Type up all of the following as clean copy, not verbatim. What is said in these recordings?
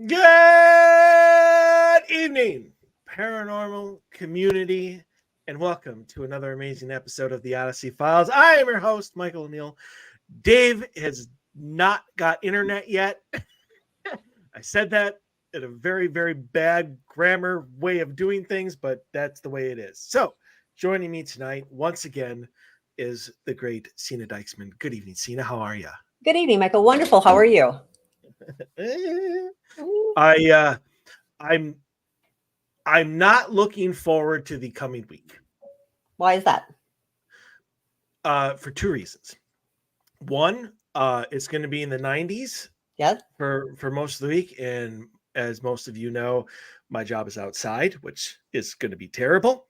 Good evening, paranormal community, and welcome to another amazing episode of the Odyssey Files. I am your host, Michael O'Neill. Dave has not got internet yet. I said that in a very, very bad grammar way of doing things, but that's the way it is. So, joining me tonight, once again, is the great Sena Dyksman. Good evening, Sena. How are you? Good evening, Michael. Wonderful. How are you? I'm not looking forward to the coming week. Why is that? For two reasons. One, it's going to be in the 90s. Yes. For most of the week, and as most of you know, my job is outside, which is going to be terrible.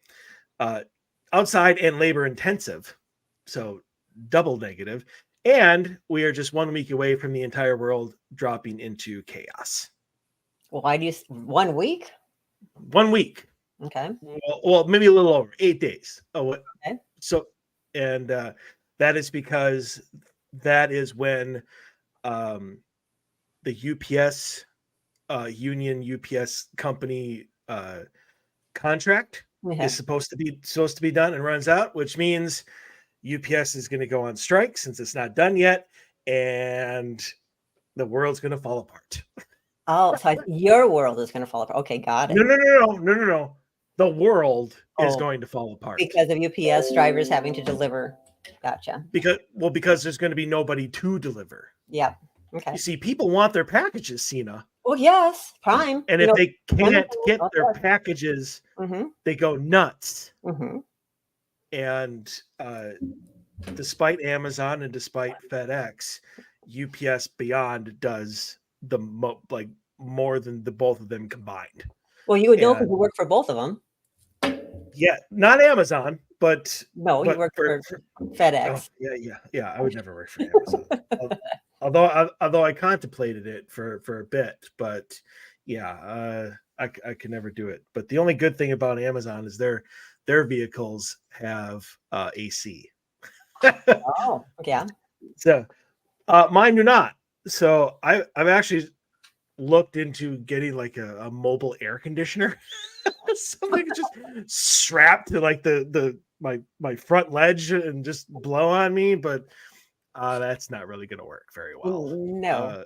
Outside and labor intensive, so double negative. And we are just 1 week away from the entire world dropping into chaos. Why do you 1 week? 1 week. Okay. Well, maybe a little over 8 days. Oh, okay. So, and that is because that is when the UPS union UPS company contract is supposed to be done and runs out, which means UPS is going to go on strike since it's not done yet, and the world's going to fall apart. Oh, so your world is going to fall apart. Okay, got it. No. The world is going to fall apart because of UPS drivers having to deliver. Gotcha. Because there's going to be nobody to deliver. Yeah. Okay. You see, people want their packages, Sena. Well, yes, prime. And if they can't get their packages, they go nuts. And despite Amazon and despite FedEx, UPS Beyond does the more than the both of them combined. Well, you would know because you work for both of them. Yeah, not Amazon, but no, you work for FedEx. Oh, yeah. I would never work for Amazon. although I contemplated it for a bit, but yeah, I could never do it. But the only good thing about Amazon is their vehicles have AC. Oh, yeah. So mine do not. So I've actually looked into getting like a mobile air conditioner. Something just strapped to like my front ledge and just blow on me, but that's not really going to work very well. No,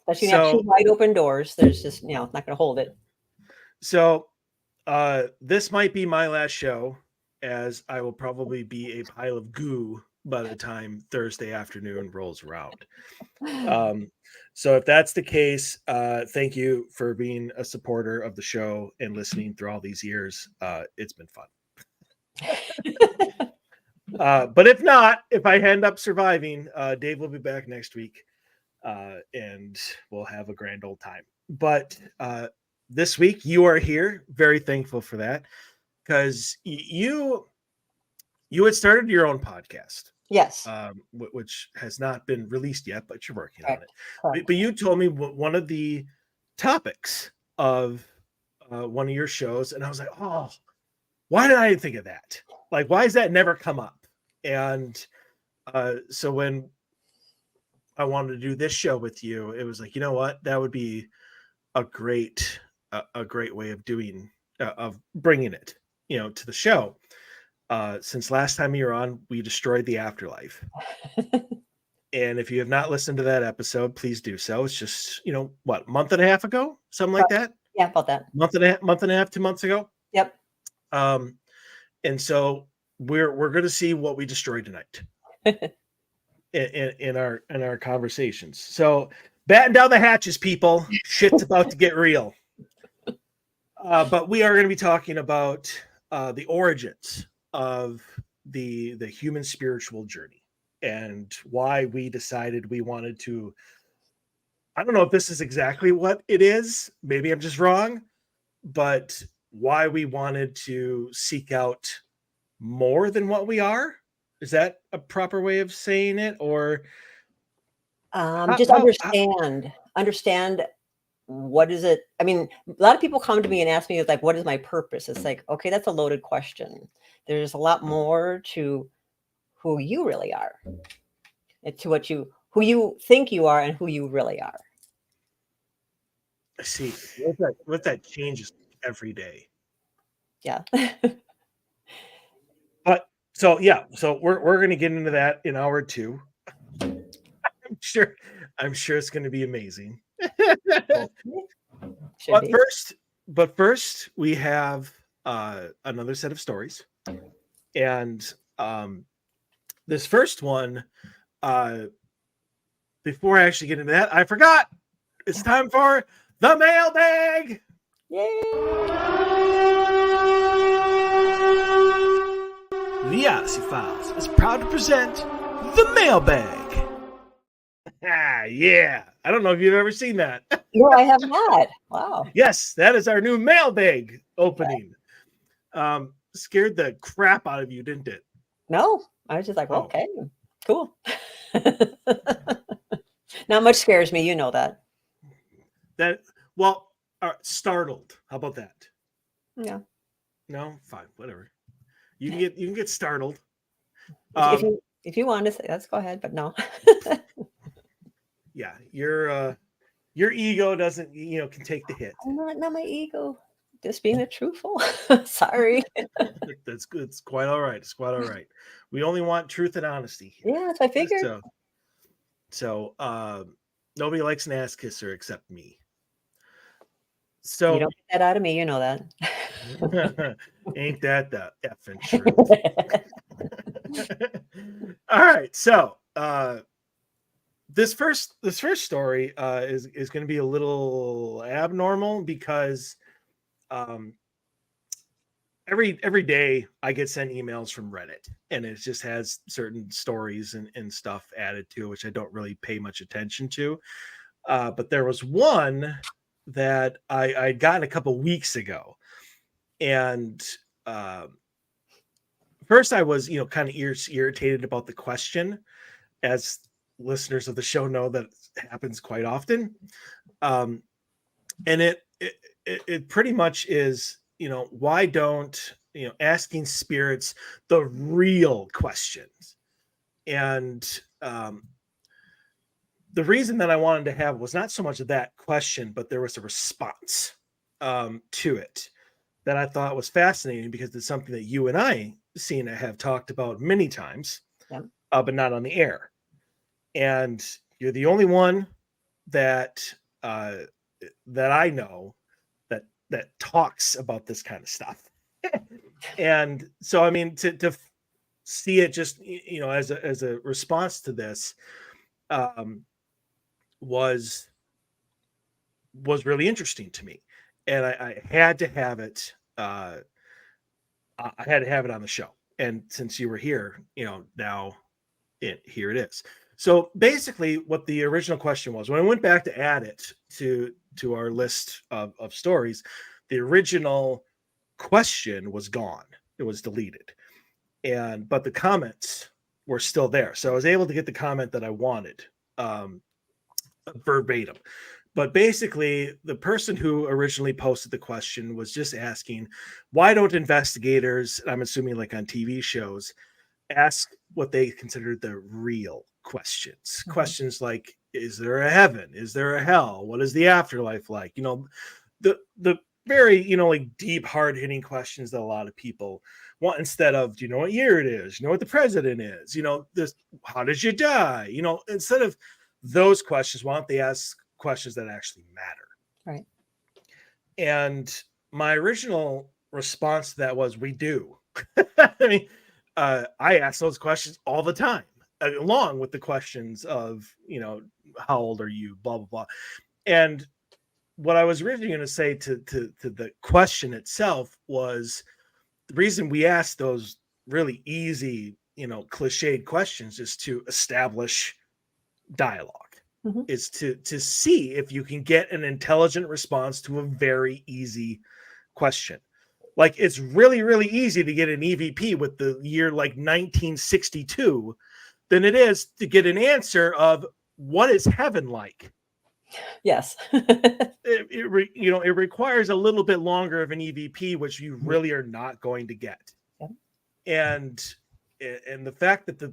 especially have two wide open doors. There's just it's not going to hold it. So this might be my last show, as I will probably be a pile of goo by the time Thursday afternoon rolls around. So if that's the case, thank you for being a supporter of the show and listening through all these years. It's been fun. But if not, if I end up surviving, Dave will be back next week, and we'll have a grand old time. But this week you are here. Very thankful for that, because you had started your own podcast. Yes. Which has not been released yet, but you're working on it. But you told me one of the topics of one of your shows, and I was like, oh, why did I think of that? Like, why has that never come up? And so when I wanted to do this show with you, it was like, you know what? That would be a great way of doing of bringing it, to the show. Since last time you were on, we destroyed the afterlife. And if you have not listened to that episode, please do so. It's just, what, month and a half ago? Something like that? Yeah, about that. Month and a half, 2 months ago? Yep. And so we're going to see what we destroyed tonight in our conversations. So batten down the hatches, people. Shit's about to get real. But we are going to be talking about the origins of the human spiritual journey and why we decided we wanted to. I don't know if this is exactly what it is. Maybe I'm just wrong, but why we wanted to seek out more than what we are. Is that a proper way of saying it? Or understand what is it? I mean, a lot of people come to me and ask me, like, what is my purpose? It's like, okay, that's a loaded question. There's a lot more to who you really are, and to who you think you are and who you really are. I see. What that changes every day. Yeah. But so yeah, so we're gonna get into that in hour 2. I'm sure it's gonna be amazing. Should But be. first we have another set of stories. And this first one, before I actually get into that, I forgot. It's time for the mailbag. Yay! The Odyssey Files is proud to present the mailbag. Yeah. I don't know if you've ever seen that. No, I have not. Wow. Yes, that is our new mailbag opening. Scared the crap out of you, didn't it? No, I was just like, well, okay, cool. Not much scares me, you know that. Startled. How about that? Yeah. No, fine, whatever. You can get startled. If you want to say, let's go ahead, but no. Yeah, your ego doesn't, can take the hit. Not my ego. Just being truthful. Sorry. That's good. It's quite all right. It's quite all right. We only want truth and honesty here. Yeah, that's what I figured. So nobody likes an ass kisser except me. So you don't get that out of me, you know that. Ain't that the effing truth? All right. So this first story is going to be a little abnormal because every day I get sent emails from Reddit, and it just has certain stories and stuff added to it, which I don't really pay much attention to. But there was one that I got a couple weeks ago, and first I was kind of irritated about the question, as listeners of the show know that happens quite often. And it pretty much is, why don't, asking spirits the real questions. And the reason that I wanted to have was not so much of that question, but there was a response to it that I thought was fascinating, because it's something that you and I, Sena, have talked about many times, but not on the air. And you're the only one that I know that talks about this kind of stuff. And so, I mean, to see it just, as a response to this, was really interesting to me, and I had to have it. I had to have it on the show, and since you were here, now here it is. So basically, what the original question was, when I went back to add it to our list of stories, the original question was gone. It was deleted, but the comments were still there. So I was able to get the comment that I wanted, verbatim. But basically, the person who originally posted the question was just asking, why don't investigators, I'm assuming like on TV shows, ask what they consider the real questions? Mm-hmm. Questions like, is there a heaven? Is there a hell? What is the afterlife like? The very, like deep, hard-hitting questions that a lot of people want, instead of, do you know what year it is? You know what the president is? How did you die? Instead of those questions, why don't they ask questions that actually matter? Right. And my original response to that was, we do. I mean, I ask those questions all the time, along with the questions of, how old are you, blah, blah, blah. And what I was originally going to say to the question itself was, the reason we ask those really easy, cliched questions is to establish dialogue. Mm-hmm. Is to see if you can get an intelligent response to a very easy question. Like, it's really, really easy to get an EVP with the year like 1962 than it is to get an answer of, what is heaven like? Yes. It requires a little bit longer of an EVP, which you really are not going to get. Yeah. And the fact that the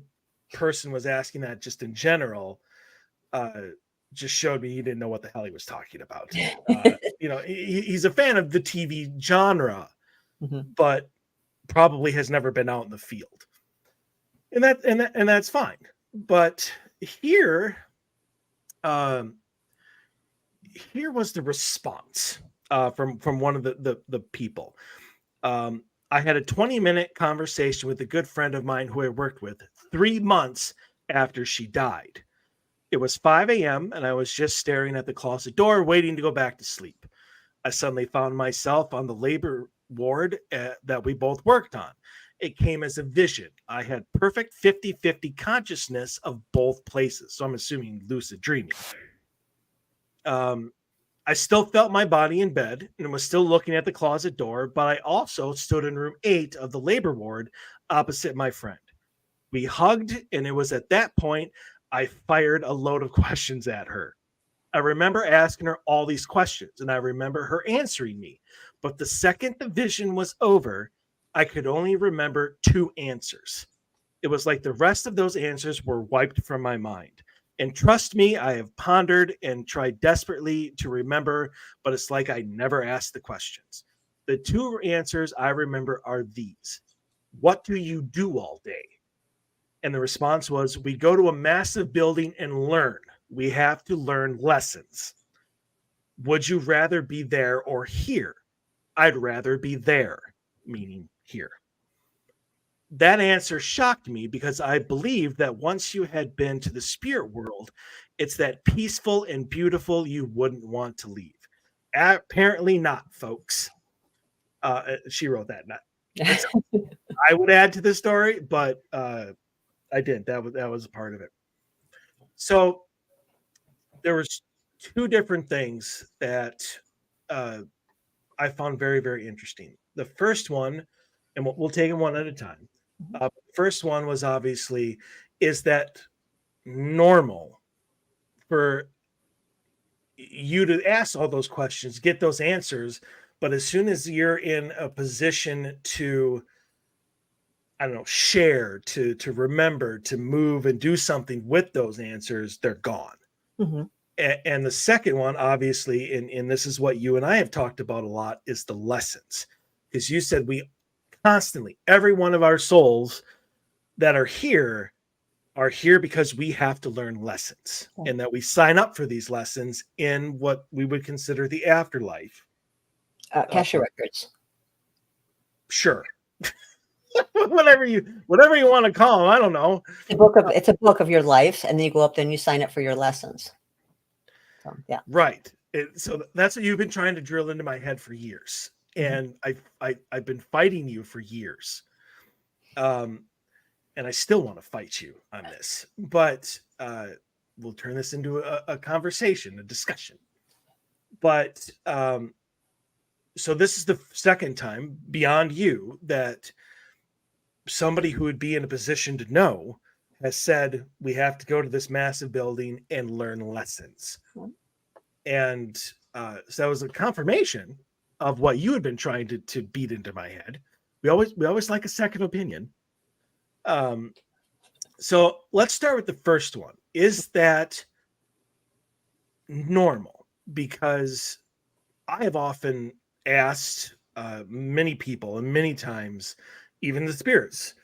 person was asking that just in general just showed me he didn't know what the hell he was talking about. He's a fan of the TV genre, but probably has never been out in the field, and that's fine. But here was the response from one of the people. I had a 20-minute conversation with a good friend of mine who I worked with 3 months after she died. It was 5 a.m. and I was just staring at the closet door, waiting to go back to sleep. I suddenly found myself on the labor ward that we both worked on. It came as a vision. I had perfect 50-50 consciousness of both places. So I'm assuming lucid dreaming. I still felt my body in bed and was still looking at the closet door, but I also stood in room 8 of the labor ward opposite my friend. We hugged, and it was at that point I fired a load of questions at her. I remember asking her all these questions, and I remember her answering me. But the second the vision was over, I could only remember 2 answers. It was like the rest of those answers were wiped from my mind. And trust me, I have pondered and tried desperately to remember, but it's like I never asked the questions. The 2 answers I remember are these. What do you do all day? And the response was, we go to a massive building and learn. We have to learn lessons. Would you rather be there or here? I'd rather be there, meaning here. That answer shocked me because I believed that once you had been to the spirit world, it's that peaceful and beautiful you wouldn't want to leave. Apparently not, folks. She wrote that. I would add to the story, but I didn't. That was a part of it. So there was 2 different things that I found very, very interesting. The first one, and we'll take them one at a time. First one was obviously, is that normal for you to ask all those questions, get those answers, but as soon as you're in a position to, I don't know, share, to remember, to move and do something with those answers, they're gone. And the second one, obviously, and this is what you and I have talked about a lot, is the lessons. Because you said we constantly, every one of our souls that are here because we have to learn lessons, and that we sign up for these lessons in what we would consider the afterlife. Cashier records. Sure. whatever you want to call them. I don't know. It's a book of your life, and then you go up there and you sign up for your lessons. So, yeah. Right. So that's what you've been trying to drill into my head for years. And I've been fighting you for years. And I still want to fight you on this, but we'll turn this into a conversation, a discussion. But so this is the second time beyond you that somebody who would be in a position to know has said, we have to go to this massive building and learn lessons. And so that was a confirmation of what you had been trying to beat into my head. We always like a second opinion. So let's start with the first one. Is that normal? Because I have often asked many people, and many times, even the spirits,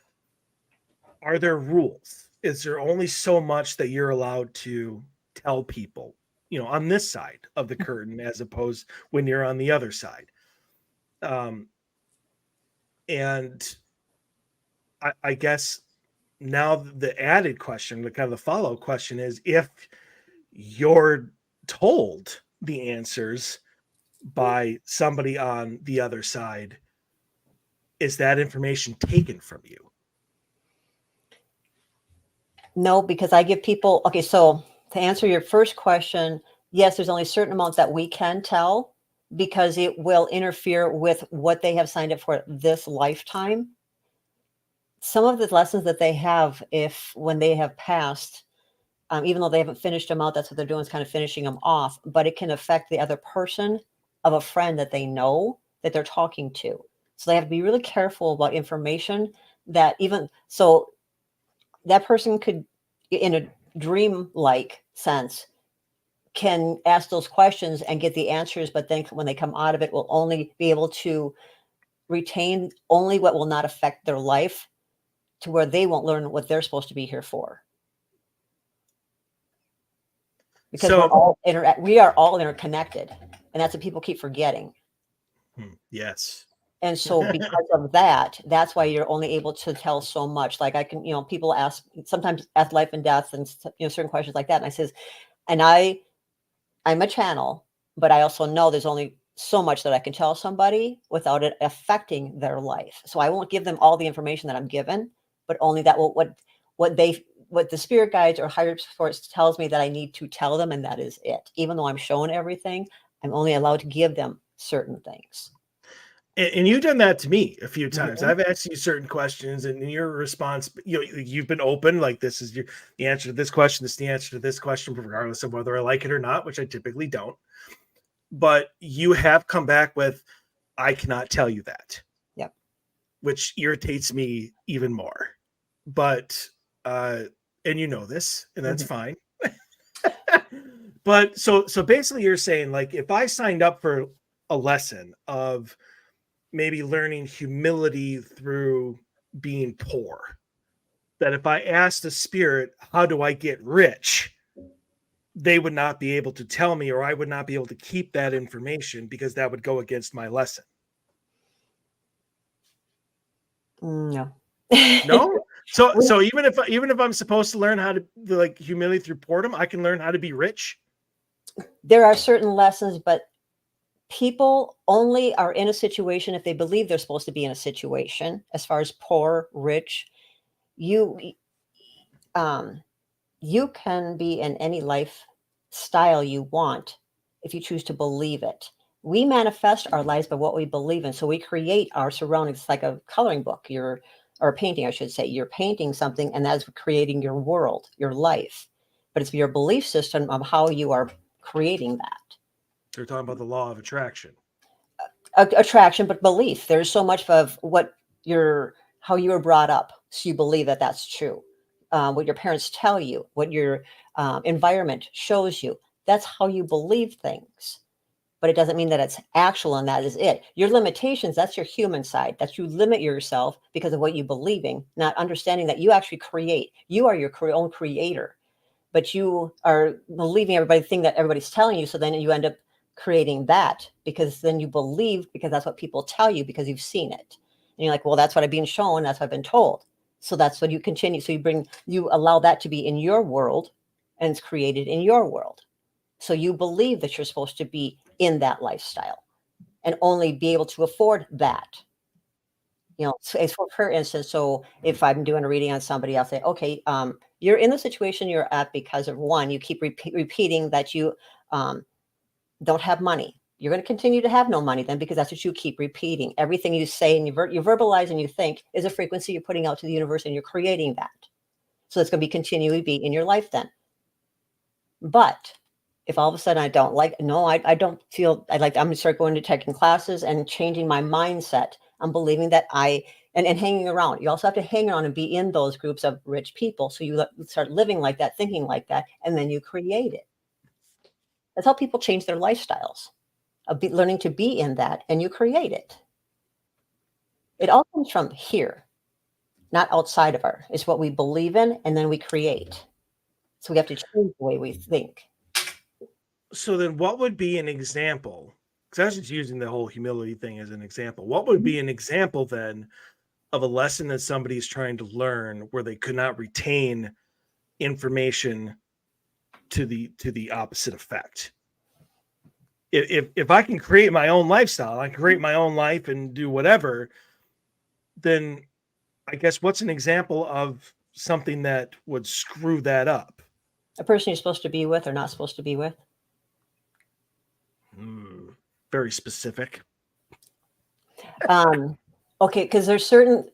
are there rules? Is there only so much that you're allowed to tell people, on this side of the curtain, as opposed when you're on the other side? And I guess now the added question, the kind of the follow-up question is, if you're told the answers by somebody on the other side, is that information taken from you? No, because I give people, okay, so to answer your first question, yes, there's only certain amounts that we can tell because it will interfere with what they have signed up for this lifetime. Some of the lessons that they have, when they have passed, even though they haven't finished them out, that's what they're doing, is kind of finishing them off, but it can affect the other person of a friend that they know that they're talking to. So they have to be really careful about information that so that person could, in a dream-like sense, can ask those questions and get the answers, but then when they come out of it, will only be able to retain only what will not affect their life, to where they won't learn what they're supposed to be here for. Because we are all interconnected, and that's what people keep forgetting. Yes. And so because of that, that's why you're only able to tell so much. Like I can, people sometimes ask life and death and, certain questions like that. And I says, and I'm a channel, but I also know there's only so much that I can tell somebody without it affecting their life. So I won't give them all the information that I'm given, but only that what the spirit guides or higher force tells me that I need to tell them, and that is it. Even though I'm shown everything, I'm only allowed to give them certain things. And you've done that to me a few times. I've asked you certain questions, and in your response, you've been open, like this is the answer to this question, this is the answer to this question, regardless of whether I like it or not, which I typically don't. But you have come back with, I cannot tell you that. Yep. Which irritates me even more. But and you know this, and that's fine. But so basically you're saying, like, if I signed up for a lesson of maybe learning humility through being poor, that if I asked the spirit, how do I get rich, they would not be able to tell me, or I would not be able to keep that information because that would go against my lesson. No. No? So even if I'm supposed to learn how to, like, humility through boredom, I can learn how to be rich? There are certain lessons, but people only are in a situation if they believe they're supposed to be in a situation. As far as poor, rich, you can be in any lifestyle you want if you choose to believe it. We manifest our lives by what we believe in. So we create our surroundings. It's like a coloring book, or a painting, I should say. You're painting something, and that's creating your world, your life. But it's your belief system of how you are creating that. They're talking about the law of attraction. Attraction, but belief. There's so much of how you were brought up, so you believe that that's true. What your parents tell you, what your environment shows you, that's how you believe things. But it doesn't mean that it's actual, and that is it. Your limitations, that's your human side. That's you limit yourself because of what you believing, not understanding that you actually create. You are your own creator, but you are believing everything that everybody's telling you. So then you end up creating that, because then you believe, because that's what people tell you, because you've seen it. And you're like, well, that's what I've been shown. That's what I've been told. So that's what you continue. So you allow that to be in your world, and it's created in your world. So you believe that you're supposed to be in that lifestyle and only be able to afford that. So for instance, so if I'm doing a reading on somebody, I'll say, okay, you're in the situation you're at because of one, you keep repeating that you don't have money. You're going to continue to have no money then, because that's what you keep repeating. Everything you say and you verbalize and you think is a frequency you're putting out to the universe, and you're creating that. So it's going to be continually be in your life then. But if all of a sudden I don't feel I'm going to start going to taking classes and changing my mindset. I'm believing that and hanging around. You also have to hang around and be in those groups of rich people. So you start living like that, thinking like that, and then you create it. That's how people change their lifestyles, learning to be in that, and you create it. It all comes from here, not outside of it's what we believe in, and then we create. So we have to change the way we think. So then what would be an example? Because I was just using the whole humility thing as an example. What would be an example then of a lesson that somebody's trying to learn where they could not retain information to the opposite effect? If I can create my own lifestyle, I can create my own life and do whatever, then I guess what's an example of something that would screw that up? A person you're supposed to be with or not supposed to be with. Very specific. Okay, because there's certain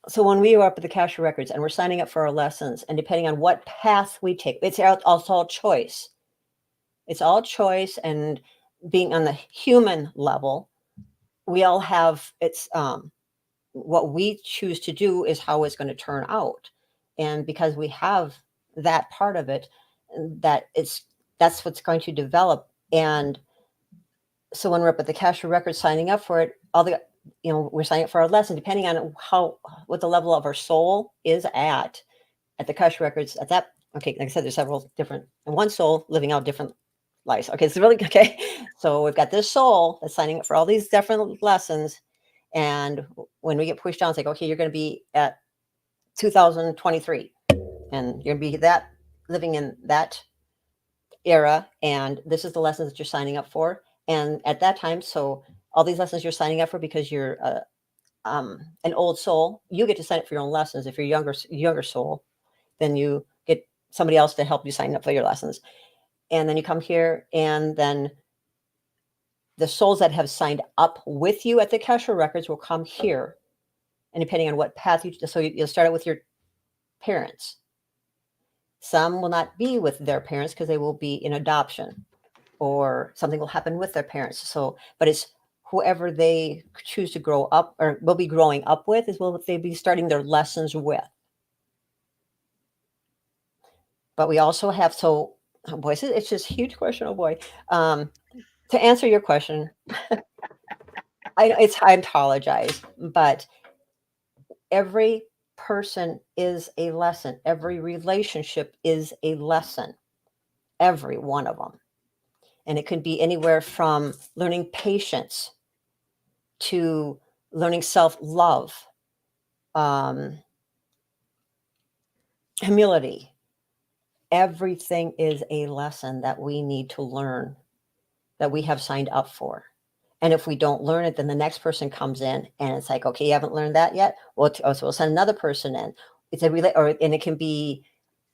so when we were up at the Casher Records and we're signing up for our lessons, and depending on what path we take, it's all choice. It's all choice, and being on the human level, we all have what we choose to do is how it's going to turn out. And because we have that part of it, that's that's what's going to develop. And so when we're up at the Akashic Records signing up for it, we're signing up for our lesson, depending on what the level of our soul is at the Akashic Records at that. Okay, like I said, there's several different, and one soul living out different lives. Okay, it's really okay. So we've got this soul that's signing up for all these different lessons. And when we get pushed down, it's like, okay, you're going to be at 2023, and you're going to be living in that era, and this is the lessons that you're signing up for. And at that time, so all these lessons you're signing up for, because you're an old soul, you get to sign up for your own lessons. If you're younger soul, then you get somebody else to help you sign up for your lessons. And then you come here, and then the souls that have signed up with you at the Akashic Records will come here. And depending on what path you'll start out with your parents. Some will not be with their parents because they will be in adoption, or something will happen with their parents. So, but it's whoever they choose to grow up or will be growing up with is what they'll be starting their lessons with. But we also have, oh boy, it's just a huge question. Oh boy. To answer your question, I apologize, but every person is a lesson. Every relationship is a lesson. Every one of them. And it could be anywhere from learning patience to learning self-love, humility. Everything is a lesson that we need to learn, that we have signed up for. And if we don't learn it, then the next person comes in, and it's like, okay, you haven't learned that yet? Well, so we'll send another person in. And it can be,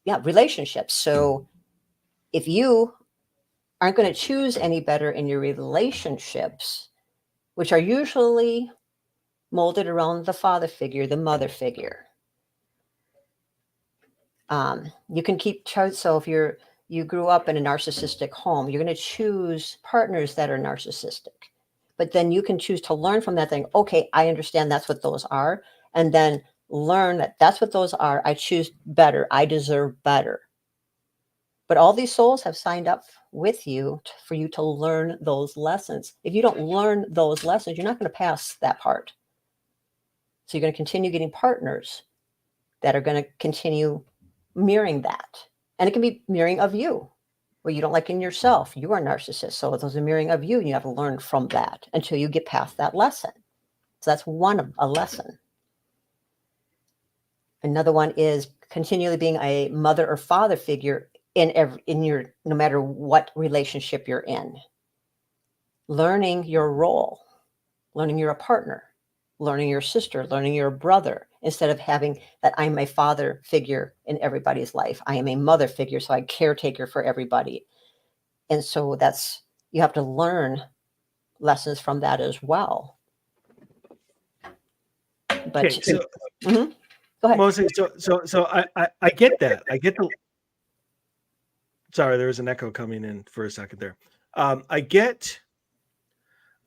relationships. So if you aren't going to choose any better in your relationships, which are usually molded around the father figure, the mother figure, you can keep charts. So if you grew up in a narcissistic home, you're going to choose partners that are narcissistic. But then you can choose to learn from that thing. Okay, I understand that's what those are. And then learn that that's what those are. I choose better. I deserve better. But all these souls have signed up with you for you to learn those lessons. If you don't learn those lessons, you're not going to pass that part. So you're going to continue getting partners that are going to continue mirroring that. And it can be mirroring of you, where you don't like in yourself. You are a narcissist. So those are mirroring of you, and you have to learn from that until you get past that lesson. So that's one of a lesson. Another one is continually being a mother or father figure in your, no matter what relationship you're in. Learning your role, learning you're a partner, learning your sister, learning you're a brother, instead of having that I'm a father figure in everybody's life. I am a mother figure, so I caretaker for everybody. And so you have to learn lessons from that as well. But okay, so go ahead. Mostly, so I get that. I get sorry, there was an echo coming in for a second there. I get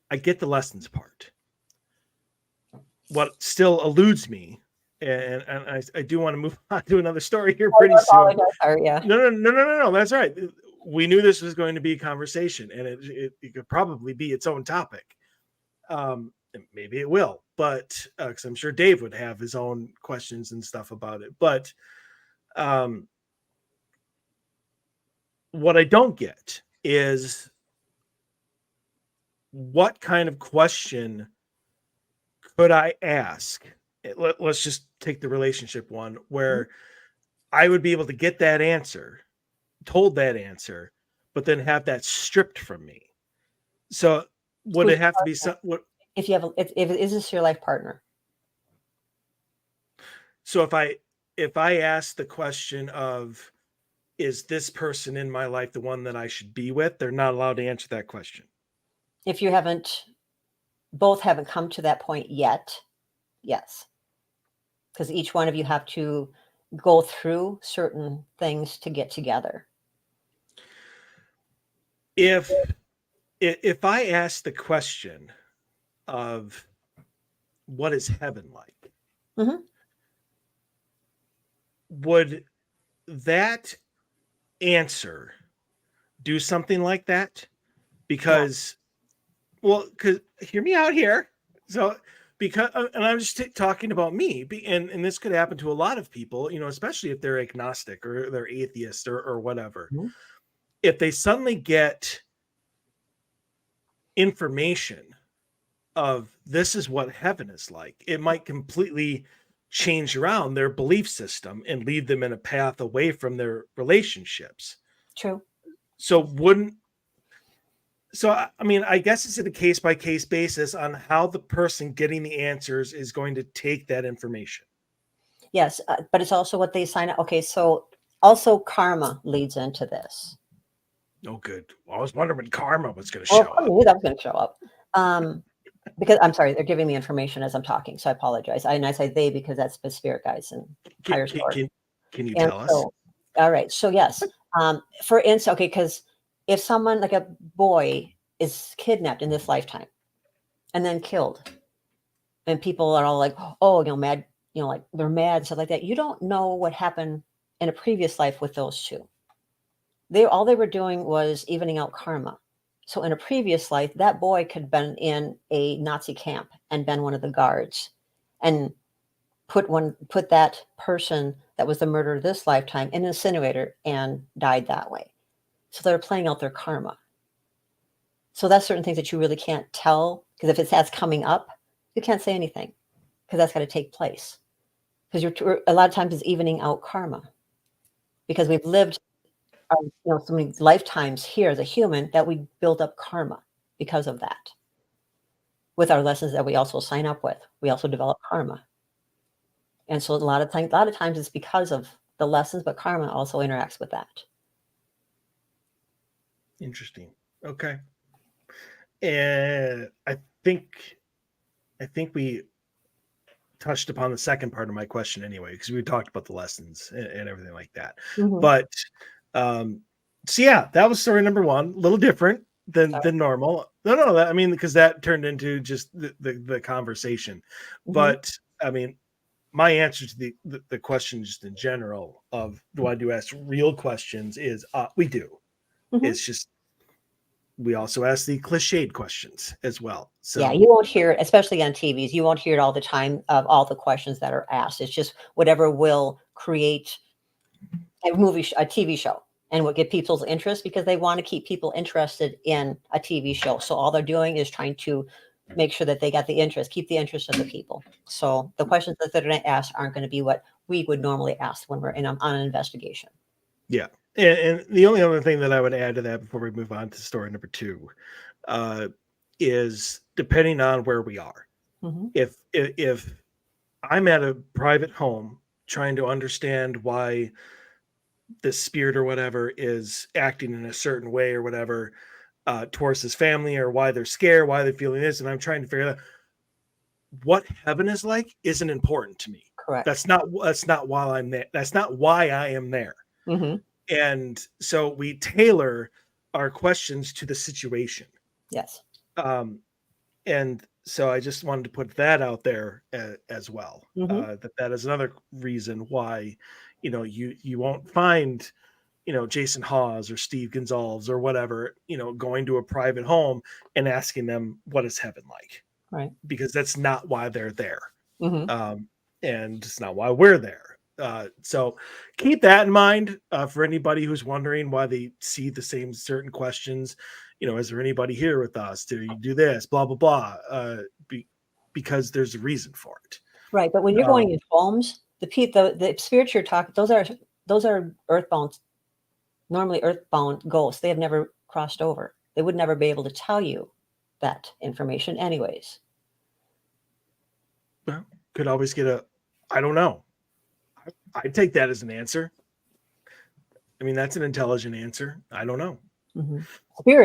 the lessons part. What still eludes me, and I do want to move on to another story here pretty soon. Sorry, yeah. No, that's right. We knew this was going to be a conversation, and it could probably be its own topic. Maybe it will, but because I'm sure Dave would have his own questions and stuff about it. But what I don't get is what kind of question could I ask? Let's just take the relationship one, where I would be able to get that answer, told that answer, but then have that stripped from me. So would it have to be if you have is this your life partner? So if I ask the question of, is this person in my life the one that I should be with, they're not allowed to answer that question. If you both haven't come to that point yet, yes. Because each one of you have to go through certain things to get together. If I ask the question of what is heaven like, would that answer do something like that because, because hear me out here. So, because, and I'm just talking about me, and this could happen to a lot of people, especially if they're agnostic or they're atheist or whatever. Mm-hmm. If they suddenly get information of this is what heaven is like, it might completely change around their belief system and lead them in a path away from their relationships. True. So I mean, I guess it's a case by case basis on how the person getting the answers is going to take that information. Yes, but it's also what they sign up. Okay, so also karma leads into this. Oh, good. Well, I was wondering when karma was going to show up. I knew that was going to show up. Because I'm sorry, they're giving me information as I'm talking, so I apologize. And I say they because that's the spirit guides and higher source. Can you tell us? All right. So yes, for instance, okay, because if someone like a boy is kidnapped in this lifetime and then killed, and people are all like, oh, mad, like they're mad and stuff like that. You don't know what happened in a previous life with those two. All they were doing was evening out karma. So in a previous life, that boy could have been in a Nazi camp and been one of the guards and put that person that was the murderer this lifetime in an incinerator and died that way. So they're playing out their karma. So that's certain things that you really can't tell, because if that's coming up, you can't say anything because that's got to take place. Because you're a lot of times it's evening out karma, because we've lived so many lifetimes here as a human that we build up karma because of that. With our lessons that we also sign up with, we also develop karma. And so a lot of times it's because of the lessons, but karma also interacts with that. Interesting. Okay. And I think we touched upon the second part of my question anyway, because we talked about the lessons and everything like that. Mm-hmm. But so yeah, that was story number one. A little different than normal. No, I mean, because that turned into just the conversation. Mm-hmm. But I mean, my answer to the question just in general of do I do ask real questions is we do. Mm-hmm. It's just we also ask the cliched questions as well. So yeah, you won't hear it, especially on TVs. You won't hear it all the time of all the questions that are asked. It's just whatever will create a TV show, and what get people's interest, because they want to keep people interested in a TV show. So all they're doing is trying to make sure that they got the interest, keep the interest of the people. So the questions that they're going to ask aren't going to be what we would normally ask when we're on an investigation. Yeah. And the only other thing that I would add to that before we move on to story number two is depending on where we are. Mm-hmm. If I'm at a private home trying to understand why this spirit or whatever is acting in a certain way or whatever towards his family, or why they're scared, why they're feeling this, and I'm trying to figure out what heaven is like, isn't important to me. Correct. That's not why I'm there. That's not why I am there. Mm-hmm. And so we tailor our questions to the situation. Yes. And so I just wanted to put that out there as well. Mm-hmm. That is another reason why, you won't find, Jason Hawes or Steve Gonzalez or whatever, going to a private home and asking them what is heaven like. Right. Because that's not why they're there. Mm-hmm. And it's not why we're there. So keep that in mind for anybody who's wondering why they see the same certain questions. Is there anybody here with us? Do you do this? Blah, blah, blah. Because there's a reason for it. Right. But when you're going in homes, the spirits you're talking, those are earthbound, normally earthbound ghosts. They have never crossed over. They would never be able to tell you that information anyways. Well, could always get I don't know. I take that as an answer. I mean, that's an intelligent answer. I don't know. Mm-hmm.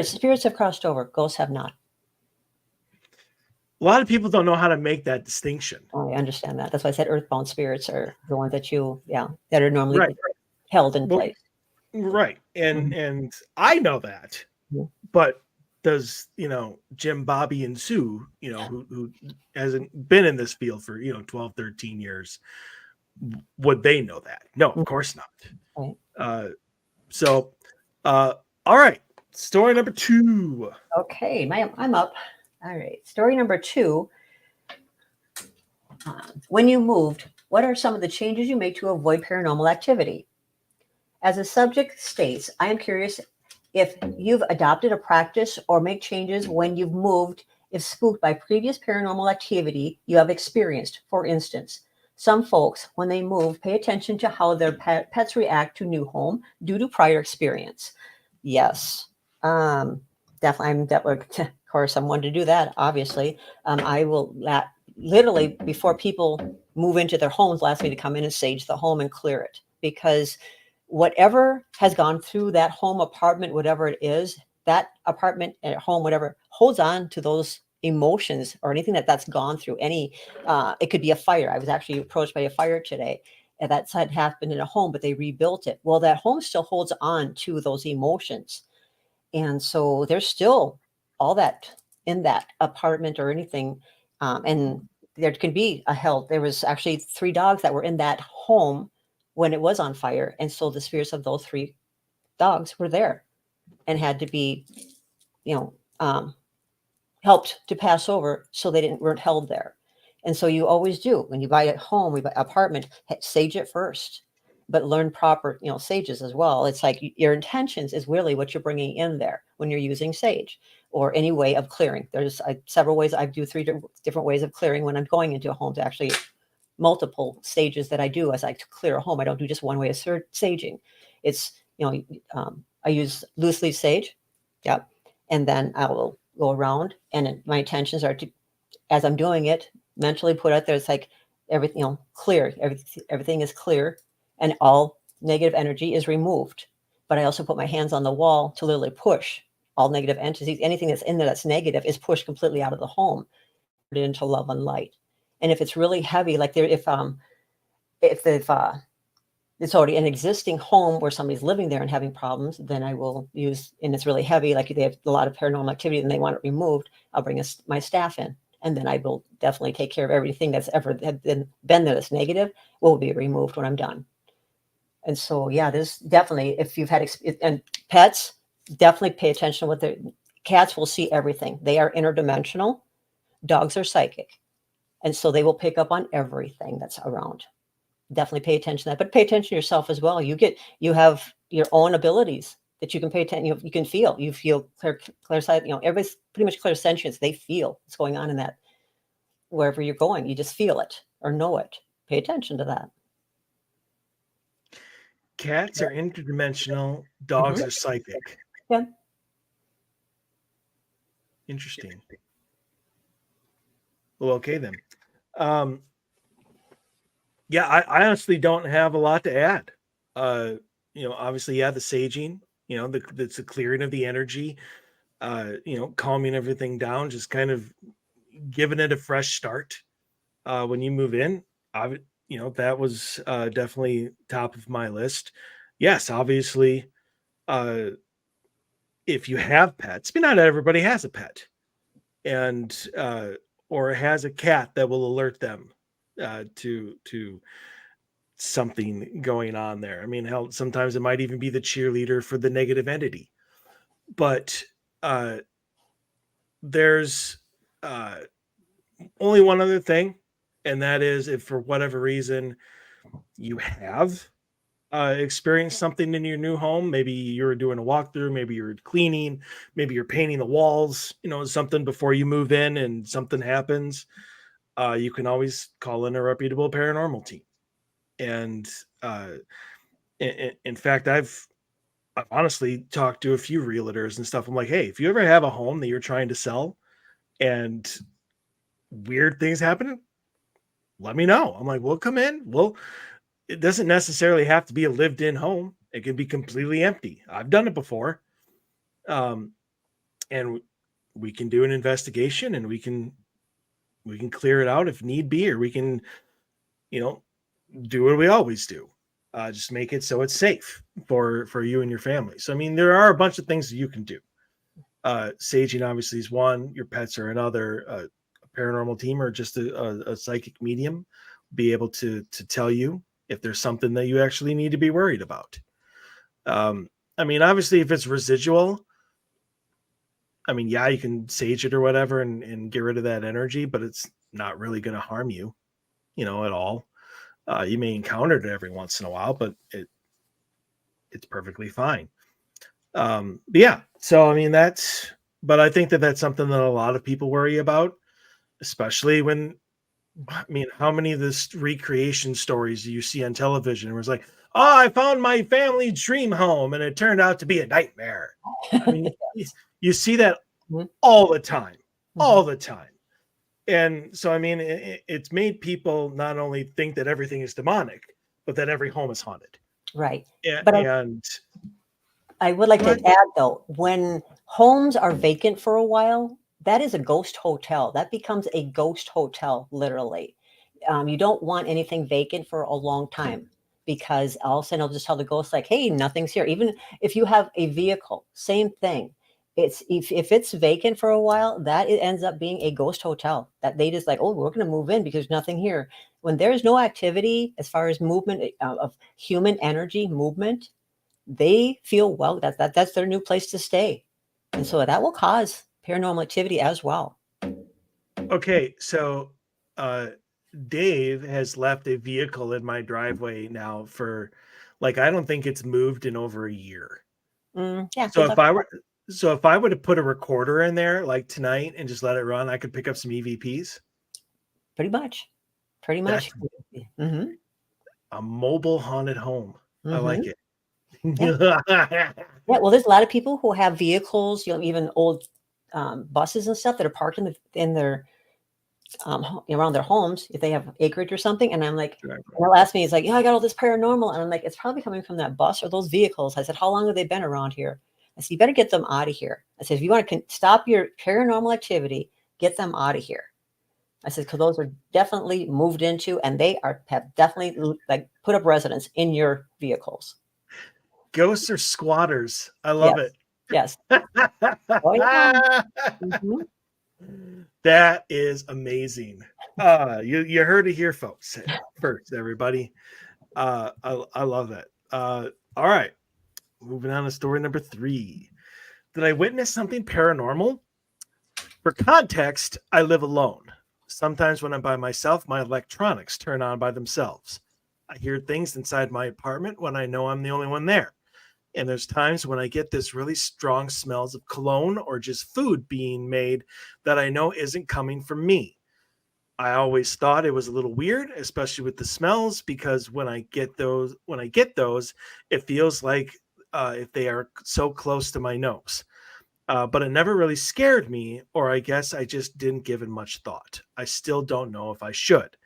Spirits have crossed over. Ghosts have not. A lot of people don't know how to make that distinction. Oh, I understand that. That's why I said earthbound spirits are the ones that that are normally held in place. Right. And I know that. Mm-hmm. But does, Jim, Bobby, and Sue, who hasn't been in this field for, 12, 13 years, would they know that? No, of course not. Right. All right. Story number 2. Okay, I'm up. All right. Story number 2. When you moved, what are some of the changes you made to avoid paranormal activity? As the subject states, I am curious if you've adopted a practice or make changes when you've moved if spooked by previous paranormal activity you have experienced. For instance, some folks, when they move, pay attention to how their pets react to new home due to prior experience. Yes, definitely. Of course, I'm one to do that. Obviously, I will literally before people move into their homes, ask me to come in and sage the home and clear it, because whatever has gone through that home, apartment, whatever it is, that apartment at home, whatever, holds on to those emotions or anything that's gone through any, it could be a fire. I was actually approached by a fire today, and that had happened in a home, but they rebuilt it. Well, that home still holds on to those emotions. And so there's still all that in that apartment or anything. And there can be there was actually 3 dogs that were in that home when it was on fire. And so the spirits of those 3 dogs were there and had to be, helped to pass over so they weren't held there. And so you always do when you buy a home, we buy an apartment, sage it first, but learn proper, sages as well. It's like your intentions is really what you're bringing in there when you're using sage or any way of clearing. There's several ways. I do 3 different ways of clearing when I'm going into a home, to actually multiple stages that I do as I clear a home. I don't do just one way of saging. It's, I use loose leaf sage. Yep. And then I will go around, and my intentions are to, as I'm doing it, mentally put out there, it's like everything, clear. Everything is clear and all negative energy is removed. But I also put my hands on the wall to literally push all negative entities. Anything that's in there that's negative is pushed completely out of the home, put it into love and light. And if it's really heavy, like if it's already an existing home where somebody's living there and having problems, then I will use, and it's really heavy, like they have a lot of paranormal activity and they want it removed, I'll bring my staff in, and then I will definitely take care of everything that's ever been there that's negative will be removed when I'm done. And so, yeah, there's definitely, if you've had, and pets, definitely pay attention to what their cats will see everything. They are interdimensional. Dogs are psychic. And so they will pick up on everything that's around. Definitely pay attention to that, but pay attention to yourself as well. You have your own abilities that you can pay attention. You can feel. You feel clear sight. Everybody's pretty much clairsentience. They feel what's going on in that wherever you're going. You just feel it or know it. Pay attention to that. Cats are interdimensional. Dogs are psychic. Yeah. Interesting. Well, okay then. Yeah, I honestly don't have a lot to add. Obviously, the saging, it's the clearing of the energy, calming everything down, just kind of giving it a fresh start. When you move in, that was definitely top of my list. Yes, obviously, if you have pets, but not everybody has a pet, and or has a cat that will alert them to something going on there. I mean, hell, sometimes it might even be the cheerleader for the negative entity. But there's only one other thing, and that is if for whatever reason you have experienced something in your new home, maybe you're doing a walkthrough, maybe you're cleaning, maybe you're painting the walls, something before you move in and something happens, you can always call in a reputable paranormal team. And in fact, I've honestly talked to a few realtors and stuff. I'm like, hey, if you ever have a home that you're trying to sell and weird things happen, let me know. I'm like, we'll come in. It doesn't necessarily have to be a lived-in home. It can be completely empty. I've done it before. And we can do an investigation and we can clear it out if need be, or we can, do what we always do. Just make it so it's safe for you and your family. So, I mean, there are a bunch of things that you can do. Saging obviously is one. Your pets are another. A paranormal team or just a psychic medium be able to tell you if there's something that you actually need to be worried about. I mean, obviously, if it's residual, I mean, yeah, you can sage it or whatever and get rid of that energy, but it's not really going to harm you, at all. You may encounter it every once in a while, but it's perfectly fine. But yeah, so I mean, but I think that that's something that a lot of people worry about, especially when, I mean, how many of the recreation stories do you see on television where it's like, oh, I found my family dream home and it turned out to be a nightmare. I mean, you see that all the time, all the time. And so, I mean, it's made people not only think that everything is demonic, but that every home is haunted. Right. But I would like to add, though, when homes are vacant for a while, that is a ghost hotel. That becomes a ghost hotel, literally. You don't want anything vacant for a long time, because all of a sudden it'll just tell the ghost, like, hey, nothing's here. Even if you have a vehicle, same thing. It's if it's vacant for a while, that it ends up being a ghost hotel that they just like, oh, we're going to move in because there's nothing here. When there's no activity as far as movement of human energy movement, they feel, well, that's their new place to stay, and so that will cause paranormal activity as well. Okay, so Dave has left a vehicle in my driveway now for, like, I don't think it's moved in over a year. Yeah. So if I were to put a recorder in there like tonight and just let it run, I could pick up some EVPs. Pretty much. A mobile haunted home. I like it. Yeah. Well, there's a lot of people who have vehicles, even old buses and stuff that are parked in their around their homes, if they have acreage or something. And I'm like, they'll ask me, it's like, yeah, I got all this paranormal. And I'm like, it's probably coming from that bus or those vehicles. I said, how long have they been around here? I said, you better get them out of here. I said, if you want to stop your paranormal activity, get them out of here. I said, because those are definitely moved into, and they have definitely like put up residence in your vehicles. Ghosts are squatters. I love it. Yes. Oh, yeah. That is amazing. You heard it here, folks. First, everybody. I love it. All right. Moving on to story number 3. Did I witness something paranormal? For context, I live alone. Sometimes when I'm by myself, my electronics turn on by themselves. I hear things inside my apartment when I know I'm the only one there. And there's times when I get this really strong smells of cologne or just food being made that I know isn't coming from me. I always thought it was a little weird, especially with the smells, because when I get those, it feels like if they are so close to my nose. But it never really scared me, or I guess I just didn't give it much thought. I still don't know if I should.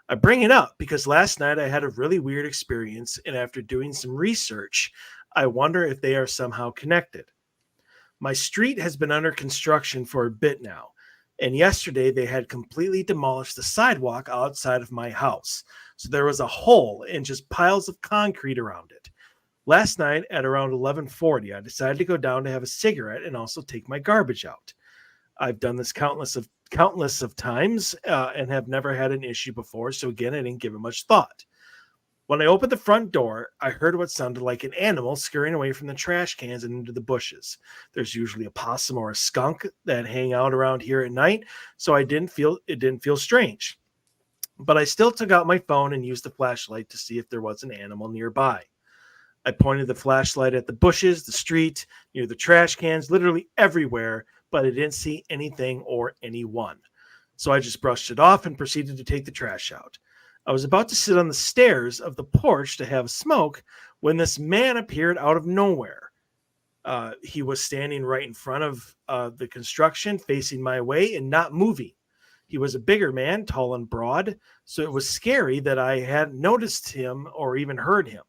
I bring it up because last night I had a really weird experience, and after doing some research, I wonder if they are somehow connected. My street has been under construction for a bit now, and yesterday they had completely demolished the sidewalk outside of my house. So there was a hole and just piles of concrete around it. Last night at around 11:40, I decided to go down to have a cigarette and also take my garbage out. I've done this countless of times and have never had an issue before, so again, I didn't give it much thought. When I opened the front door, I heard what sounded like an animal scurrying away from the trash cans and into the bushes. There's usually a possum or a skunk that hang out around here at night, so it didn't feel strange. But I still took out my phone and used the flashlight to see if there was an animal nearby. I pointed the flashlight at the bushes, the street, near the trash cans, literally everywhere, but I didn't see anything or anyone. So I just brushed it off and proceeded to take the trash out. I was about to sit on the stairs of the porch to have a smoke when this man appeared out of nowhere. He was standing right in front of the construction, facing my way and not moving. He was a bigger man, tall and broad, so it was scary that I hadn't noticed him or even heard him.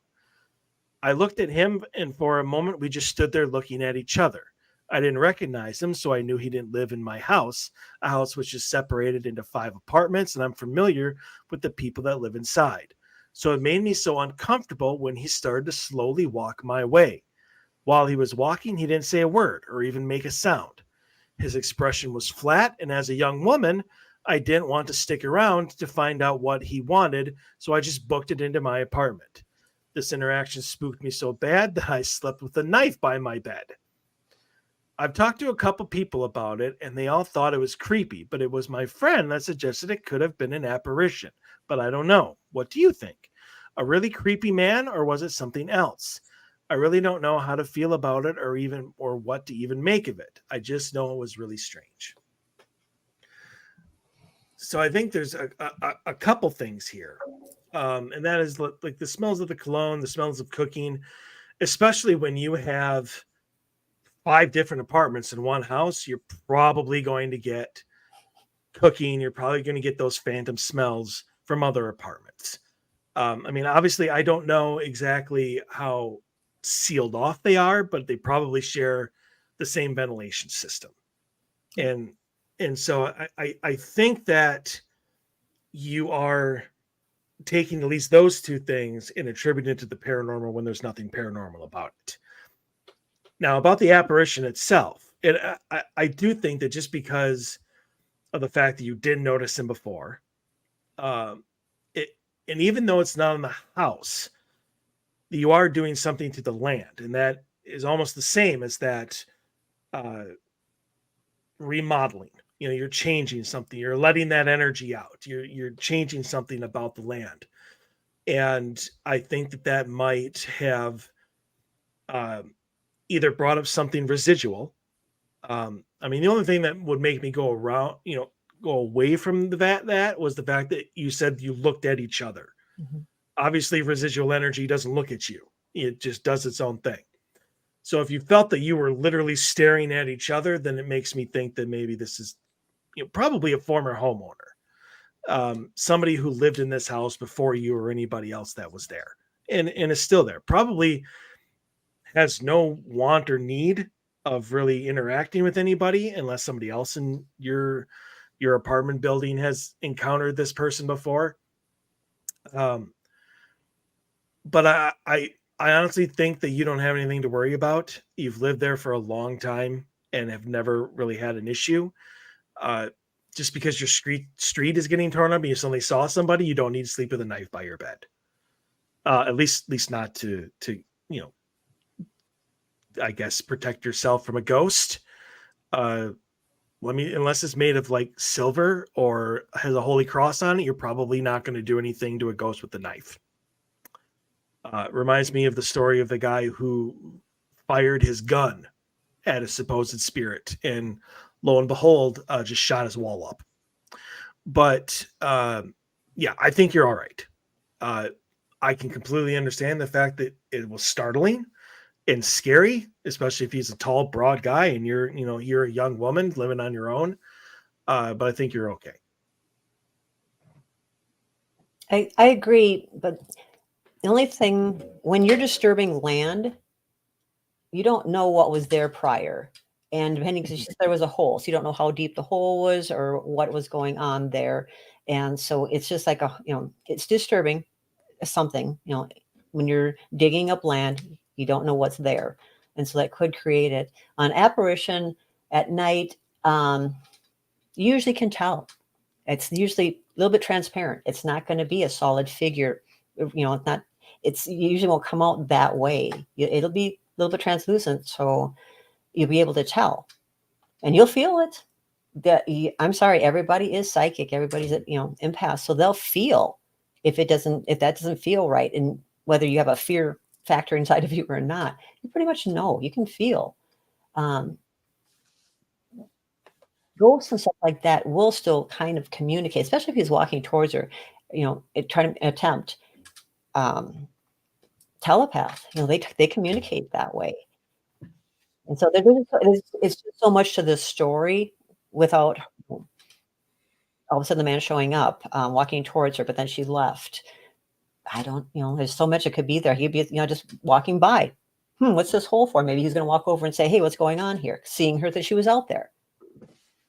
I looked at him, and for a moment, we just stood there looking at each other. I didn't recognize him, so I knew he didn't live in my house, a house which is separated into 5 apartments, and I'm familiar with the people that live inside. So it made me so uncomfortable when he started to slowly walk my way. While he was walking, he didn't say a word or even make a sound. His expression was flat, and as a young woman, I didn't want to stick around to find out what he wanted, so I just booked it into my apartment. This interaction spooked me so bad that I slept with a knife by my bed. I've talked to a couple people about it, and they all thought it was creepy, but it was my friend that suggested it could have been an apparition. But I don't know. What do you think? A really creepy man, or was it something else? I really don't know how to feel about it, or what to even make of it. I just know it was really strange. So I think there's a couple things here, and that is like the smells of the cologne, the smells of cooking, especially when you have 5 different apartments in one house. You're probably going to get cooking. You're probably going to get those phantom smells from other apartments. I mean, obviously, I don't know exactly how sealed off they are, but they probably share the same ventilation system. And so I think that you are taking at least those 2 things and attributing it to the paranormal when there's nothing paranormal about it. Now, about the apparition itself, I do think that just because of the fact that you didn't notice him before, and even though it's not in the house, you are doing something to the land, and that is almost the same as that remodeling. You know, you're changing something, you're letting that energy out, you're changing something about the land, and I think that might have either brought up something residual. I mean, the only thing that would make me go away from that was the fact that you said you looked at each other. Mm-hmm. Obviously, residual energy doesn't look at you; it just does its own thing. So, if you felt that you were literally staring at each other, then it makes me think that maybe this is, probably a former homeowner, somebody who lived in this house before you or anybody else that was there, and is still there. Probably has no want or need of really interacting with anybody unless somebody else in your apartment building has encountered this person before. But I honestly think that you don't have anything to worry about. You've lived there for a long time and have never really had an issue. Just because your street is getting torn up and you suddenly saw somebody, you don't need to sleep with a knife by your bed. At least not to I guess protect yourself from a ghost. Unless it's made of like silver or has a holy cross on it, you're probably not going to do anything to a ghost with a knife. Reminds me of the story of the guy who fired his gun at a supposed spirit, and lo and behold, just shot his wall up. But yeah, I think you're all right. I can completely understand the fact that it was startling and scary, especially if he's a tall, broad guy and you're a young woman living on your own. But I think you're okay. I agree, but the only thing, when you're disturbing land, you don't know what was there prior. And depending, because there was a hole, so you don't know how deep the hole was or what was going on there. And so it's just like it's disturbing something, when you're digging up land, you don't know what's there. And so that could create it. On apparition at night, you usually can tell. It's usually a little bit transparent. It's not going to be a solid figure. It's usually won't come out that way. It'll be a little bit translucent. So you'll be able to tell and you'll feel it. I'm sorry, everybody is psychic. Everybody's empath. So they'll feel if that doesn't feel right. And whether you have a fear factor inside of you or not, you pretty much know. You can feel. Ghosts and stuff like that will still kind of communicate, especially if he's walking towards her, trying to attempt telepath. They communicate that way. And so it's just so much to this story without all of a sudden the man showing up, walking towards her, but then she left. I don't, there's so much that could be there. He'd be, just walking by. What's this hole for? Maybe he's going to walk over and say, hey, what's going on here? Seeing her that she was out there.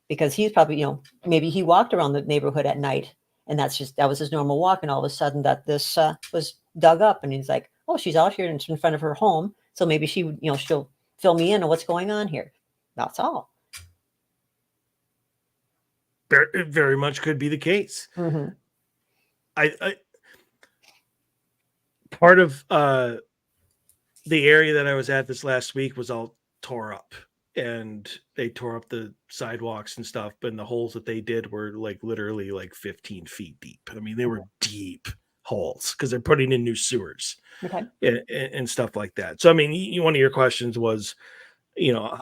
Because he's probably, maybe he walked around the neighborhood at night and that was his normal walk. And all of a sudden that this was dug up and he's like, oh, she's out here in front of her home. So maybe she would, she'll fill me in on what's going on here. That's all. Very, very much could be the case. Mm-hmm. I part of the area that I was at this last week was all tore up, and they tore up the sidewalks and stuff. But the holes that they did were like literally like 15 feet deep. I mean, they were deep holes because they're putting in new sewers Okay. and stuff like that. So, I mean, one of your questions was, you know,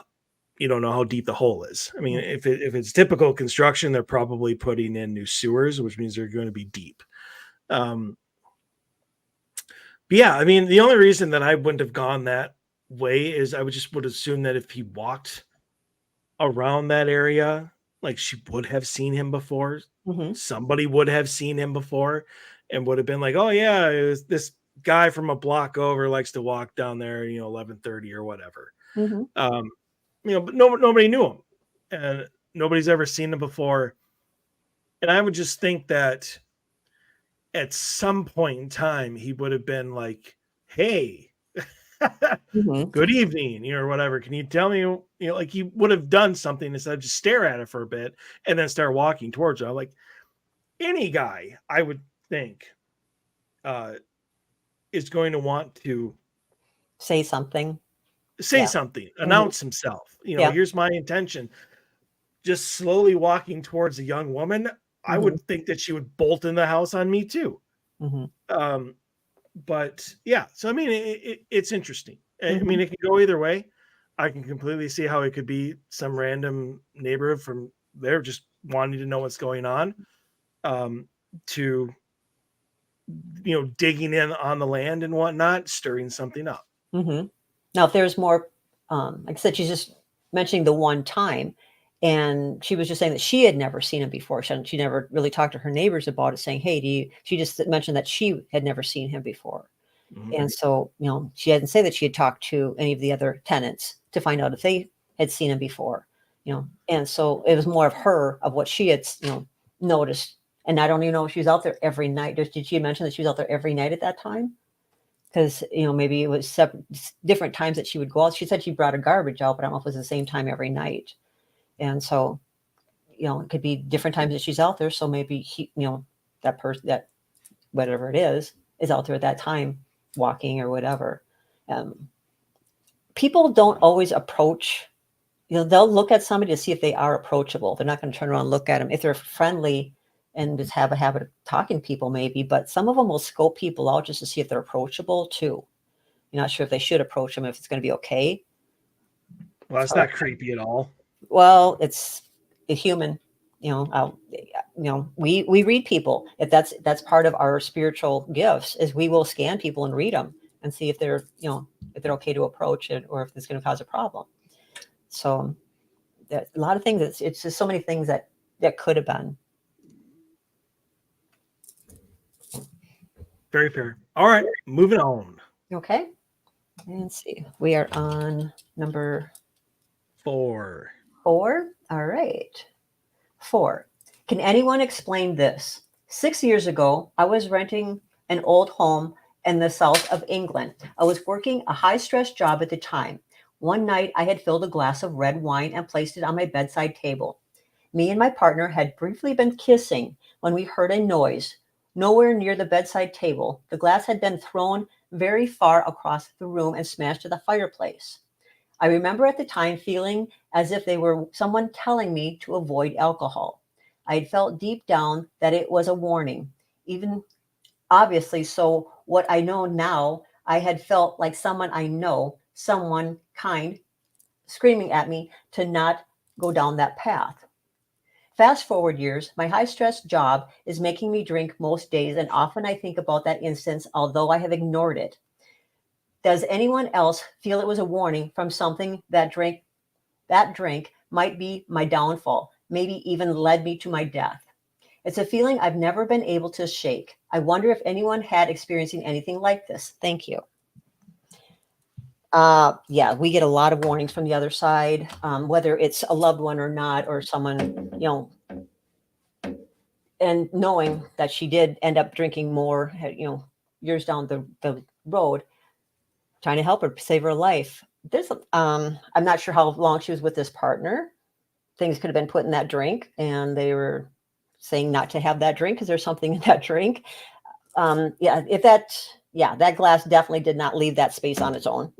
you don't know how deep the hole is. I mean, if it's typical construction, they're probably putting in new sewers, which means they're going to be deep. But yeah, I mean, the only reason that I wouldn't have gone that way is I would assume that if he walked around that area, like she would have seen him before. Somebody would have seen him before and would have been like, oh yeah, it was this guy from a block over likes to walk down there, 11:30 or whatever. But nobody knew him and nobody's ever seen him before. And I would just think that at some point in time, he would have been like, hey, good evening, or whatever. Can you tell me, like he would have done something instead of just stare at it for a bit and then start walking towards her. Like any guy, I would think, is going to want to say something, announce himself. Here's my intention. Just slowly walking towards a young woman, I would think that she would bolt in the house on me too. But yeah, so I mean, it's interesting. I mean, it can go either way. I can completely see how it could be some random neighborhood from there just wanting to know what's going on, to digging in on the land and whatnot, stirring something up. Now, if there's more, like I said, she's just mentioning the one time, and she was just saying that she had never seen him before. She never really talked to her neighbors about it, saying, hey, she just mentioned that she had never seen him before. And so, she hadn't said that she had talked to any of the other tenants to find out if they had seen him before, and so it was more of her, of what she had, noticed. And I don't even know if she was out there every night. Did she mention that she was out there every night at that time? Because, maybe it was different times that she would go out. She said she brought a garbage out, but I don't know if it was the same time every night. And so, it could be different times that she's out there. So maybe he, that person, that whatever it is out there at that time, walking or whatever. People don't always approach, they'll look at somebody to see if they are approachable. They're not going to turn around and look at them if they're friendly and just have a habit of talking to people maybe, but some of them will scope people out just to see if they're approachable too. You're not sure if they should approach them, if it's going to be okay. Well, that's not creepy at all. Well, it's a human, we read people. If that's part of our spiritual gifts, is we will scan people and read them and see if they're, if they're okay to approach it or if it's going to cause a problem. So a lot of things, it's just so many things that could have been. Very fair. All right, moving on. Okay. Let's see. We are on number 4. All right. 4. Can anyone explain this? 6 years ago, I was renting an old home in the south of England. I was working a high-stress job at the time. One night, I had filled a glass of red wine and placed it on my bedside table. Me and my partner had briefly been kissing when we heard a noise. Nowhere near the bedside table. The glass had been thrown very far across the room and smashed to the fireplace. I remember at the time feeling as if they were someone telling me to avoid alcohol. I had felt deep down that it was a warning, even obviously. So what I know now, I had felt like someone I know, someone kind, screaming at me to not go down that path. Fast forward years, my high-stress job is making me drink most days, and often I think about that instance, although I have ignored it. Does anyone else feel it was a warning from something that drink might be my downfall, maybe even led me to my death? It's a feeling I've never been able to shake. I wonder if anyone had experiencing anything like this. Thank you. Yeah, we get a lot of warnings from the other side, whether it's a loved one or not, or someone, and knowing that she did end up drinking more, years down the road, trying to help her save her life. I'm not sure how long she was with this partner. Things could have been put in that drink and they were saying not to have that drink because there's something in that drink. That glass definitely did not leave that space on its own.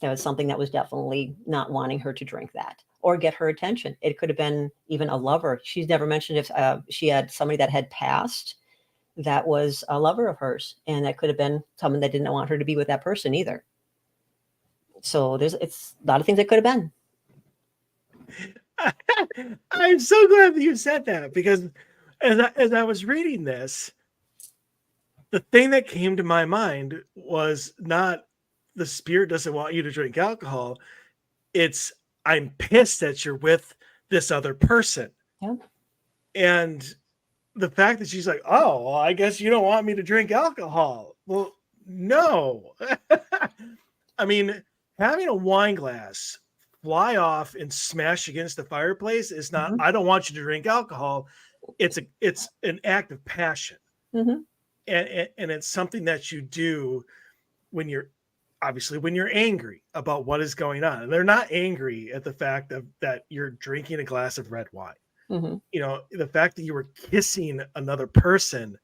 It was something that was definitely not wanting her to drink that or get her attention. It could have been even a lover. She's never mentioned if she had somebody that had passed that was a lover of hers, and that could have been someone that didn't want her to be with that person either. So it's a lot of things that could have been. I'm so glad that you said that, because as I was reading this, the thing that came to my mind was not the spirit doesn't want you to drink alcohol. It's, I'm pissed that you're with this other person. Yeah. And the fact that she's like, oh, well, I guess you don't want me to drink alcohol. Well, no. I mean, having a wine glass fly off and smash against the fireplace is not, I don't want you to drink alcohol. It's an act of passion. And it's something that you do when you're angry about what is going on. And they're not angry at the fact that you're drinking a glass of red wine. You know, the fact that you were kissing another person,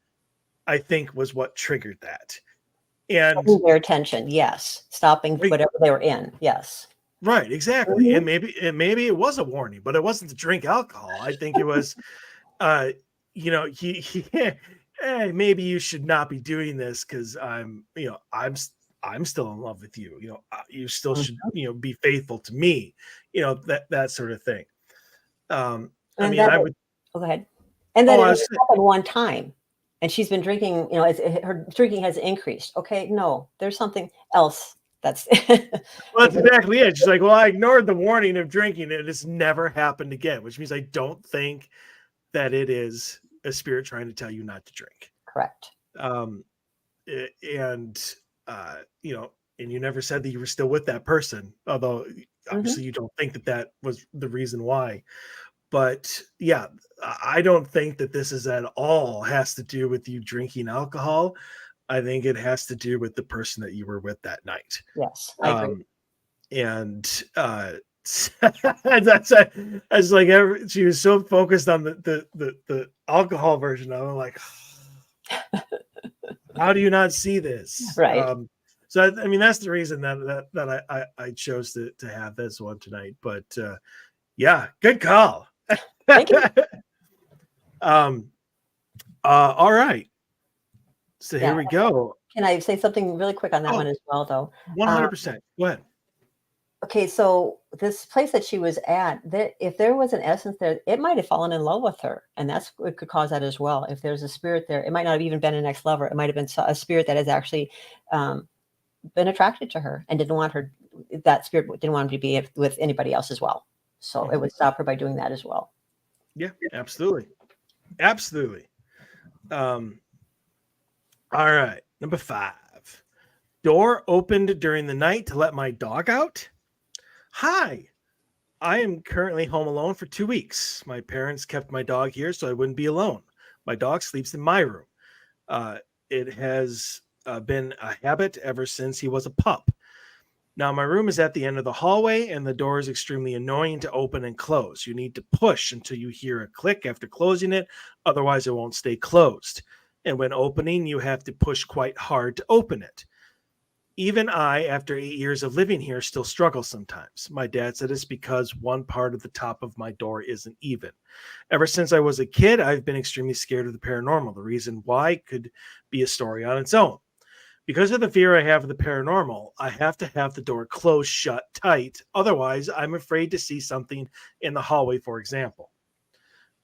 I think, was what triggered that. And stopping their attention, yes. Stopping whatever they were in, yes. Right, exactly. And maybe it was a warning, but it wasn't to drink alcohol. I think it was, you know, hey, maybe you should not be doing this because I'm still in love with you. You know, you still should, you know, be faithful to me. You know, that sort of thing. I mean, I would go ahead. And then it happened one time, and she's been drinking. You know, her drinking has increased. Okay, no, there's something else. That's well, that's exactly it. She's like, well, I ignored the warning of drinking, and it's never happened again, which means I don't think that it is a spirit trying to tell you not to drink. Correct. And you know, and you never said that you were still with that person, although obviously you don't think that was the reason why. But yeah, I don't think that this is at all has to do with you drinking alcohol. I think it has to do with the person that you were with that night. Yes, I agree. And that's like she was so focused on the alcohol version of it, like, how do you not see this? Right. So I mean, that's the reason that I chose to have this one tonight. But yeah, good call. Thank you. All right. So here we go. Can I say something really quick on that one as well, though? 100%. Go ahead. Okay, so this place that she was at, if there was an essence there, it might have fallen in love with her, and it could cause that as well. If there's a spirit there, it might not have even been an ex-lover. It might have been a spirit that has actually been attracted to her and didn't want her. That spirit didn't want her to be with anybody else as well. So it would stop her by doing that as well. Yeah, absolutely. All right, number 5. Door opened during the night to let my dog out. Hi, I am currently home alone for 2 weeks. My parents kept my dog here so I wouldn't be alone. My dog sleeps in my room. It has been a habit ever since he was a pup. Now, my room is at the end of the hallway, and the door is extremely annoying to open and close. You need to push until you hear a click after closing it. Otherwise, it won't stay closed. And when opening, you have to push quite hard to open it. Even I, after 8 years of living here, still struggle sometimes. My dad said it's because one part of the top of my door isn't even. Ever since I was a kid, I've been extremely scared of the paranormal. The reason why could be a story on its own. Because of the fear I have of the paranormal, I have to have the door closed shut tight. Otherwise, I'm afraid to see something in the hallway, for example.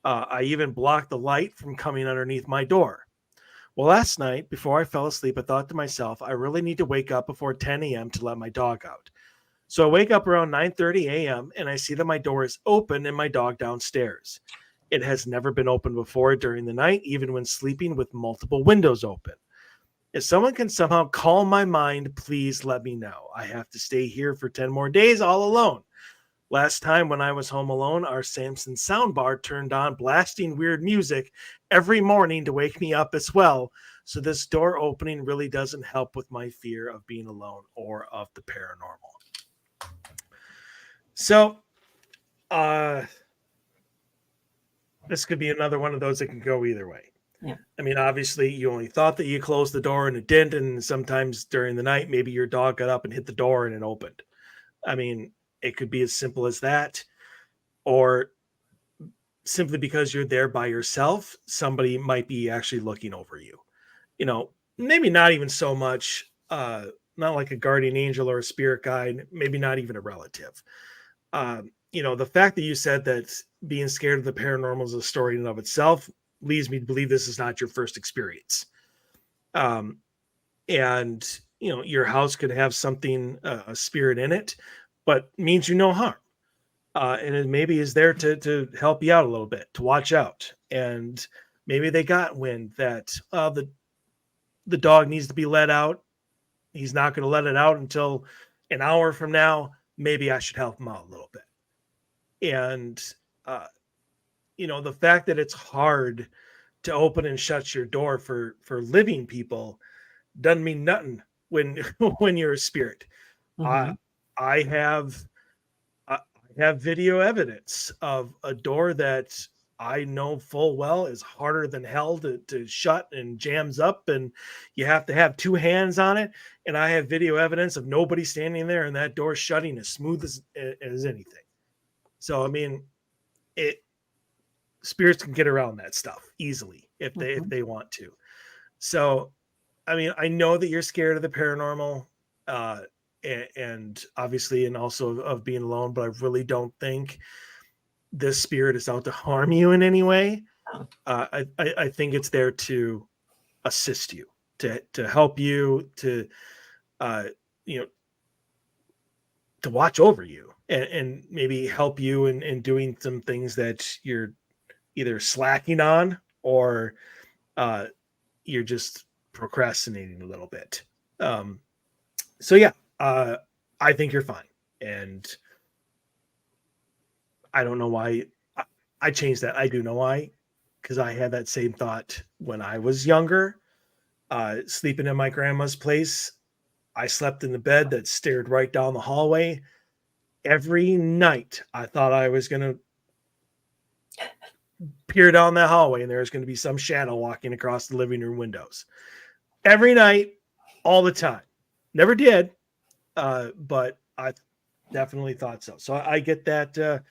I even block the light from coming underneath my door. Well, last night, before I fell asleep, I thought to myself, I really need to wake up before 10 a.m. to let my dog out. So I wake up around 9:30 a.m. and I see that my door is open and my dog downstairs. It has never been open before during the night, even when sleeping with multiple windows open. If someone can somehow calm my mind, please let me know. I have to stay here for 10 more days all alone. Last time when I was home alone, our Samson soundbar turned on blasting weird music every morning to wake me up as well. So this door opening really doesn't help with my fear of being alone or of the paranormal. So, this could be another one of those that can go either way. Yeah. I mean, obviously, you only thought that you closed the door and it didn't. And sometimes during the night, maybe your dog got up and hit the door and it opened. I mean, it could be as simple as that, or simply because you're there by yourself, somebody might be actually looking over you. Maybe not even so much, not like a guardian angel or a spirit guide, maybe not even a relative. The fact that you said that being scared of the paranormal is a story in and of itself leads me to believe this is not your first experience. And your house could have something, a spirit in it, but means no harm. And it maybe is there to help you out a little bit, to watch out. And maybe they got wind that the dog needs to be let out. He's not going to let it out until an hour from now. Maybe I should help him out a little bit. And, the fact that it's hard to open and shut your door for living people doesn't mean nothing when you're a spirit. Mm-hmm. I have video evidence of a door that I know full well is harder than hell to shut and jams up, and you have to have two hands on it. And I have video evidence of nobody standing there and that door shutting as smooth as anything. So, I mean, spirits can get around that stuff easily if they want to. So, I mean, I know that you're scared of the paranormal, and obviously, and also of being alone, but I really don't think this spirit is out to harm you in any way. I think it's there to assist you, to help you, to watch over you, and maybe help you in doing some things that you're either slacking on or you're just procrastinating a little bit. So yeah, I think you're fine. And I don't know why I changed that. I do know why, because I had that same thought when I was younger, sleeping in my grandma's place. I slept in the bed that stared right down the hallway. Every night I thought I was going to peer down that hallway and there was going to be some shadow walking across the living room windows. Every night, all the time. Never did, but I definitely thought so. So I get that.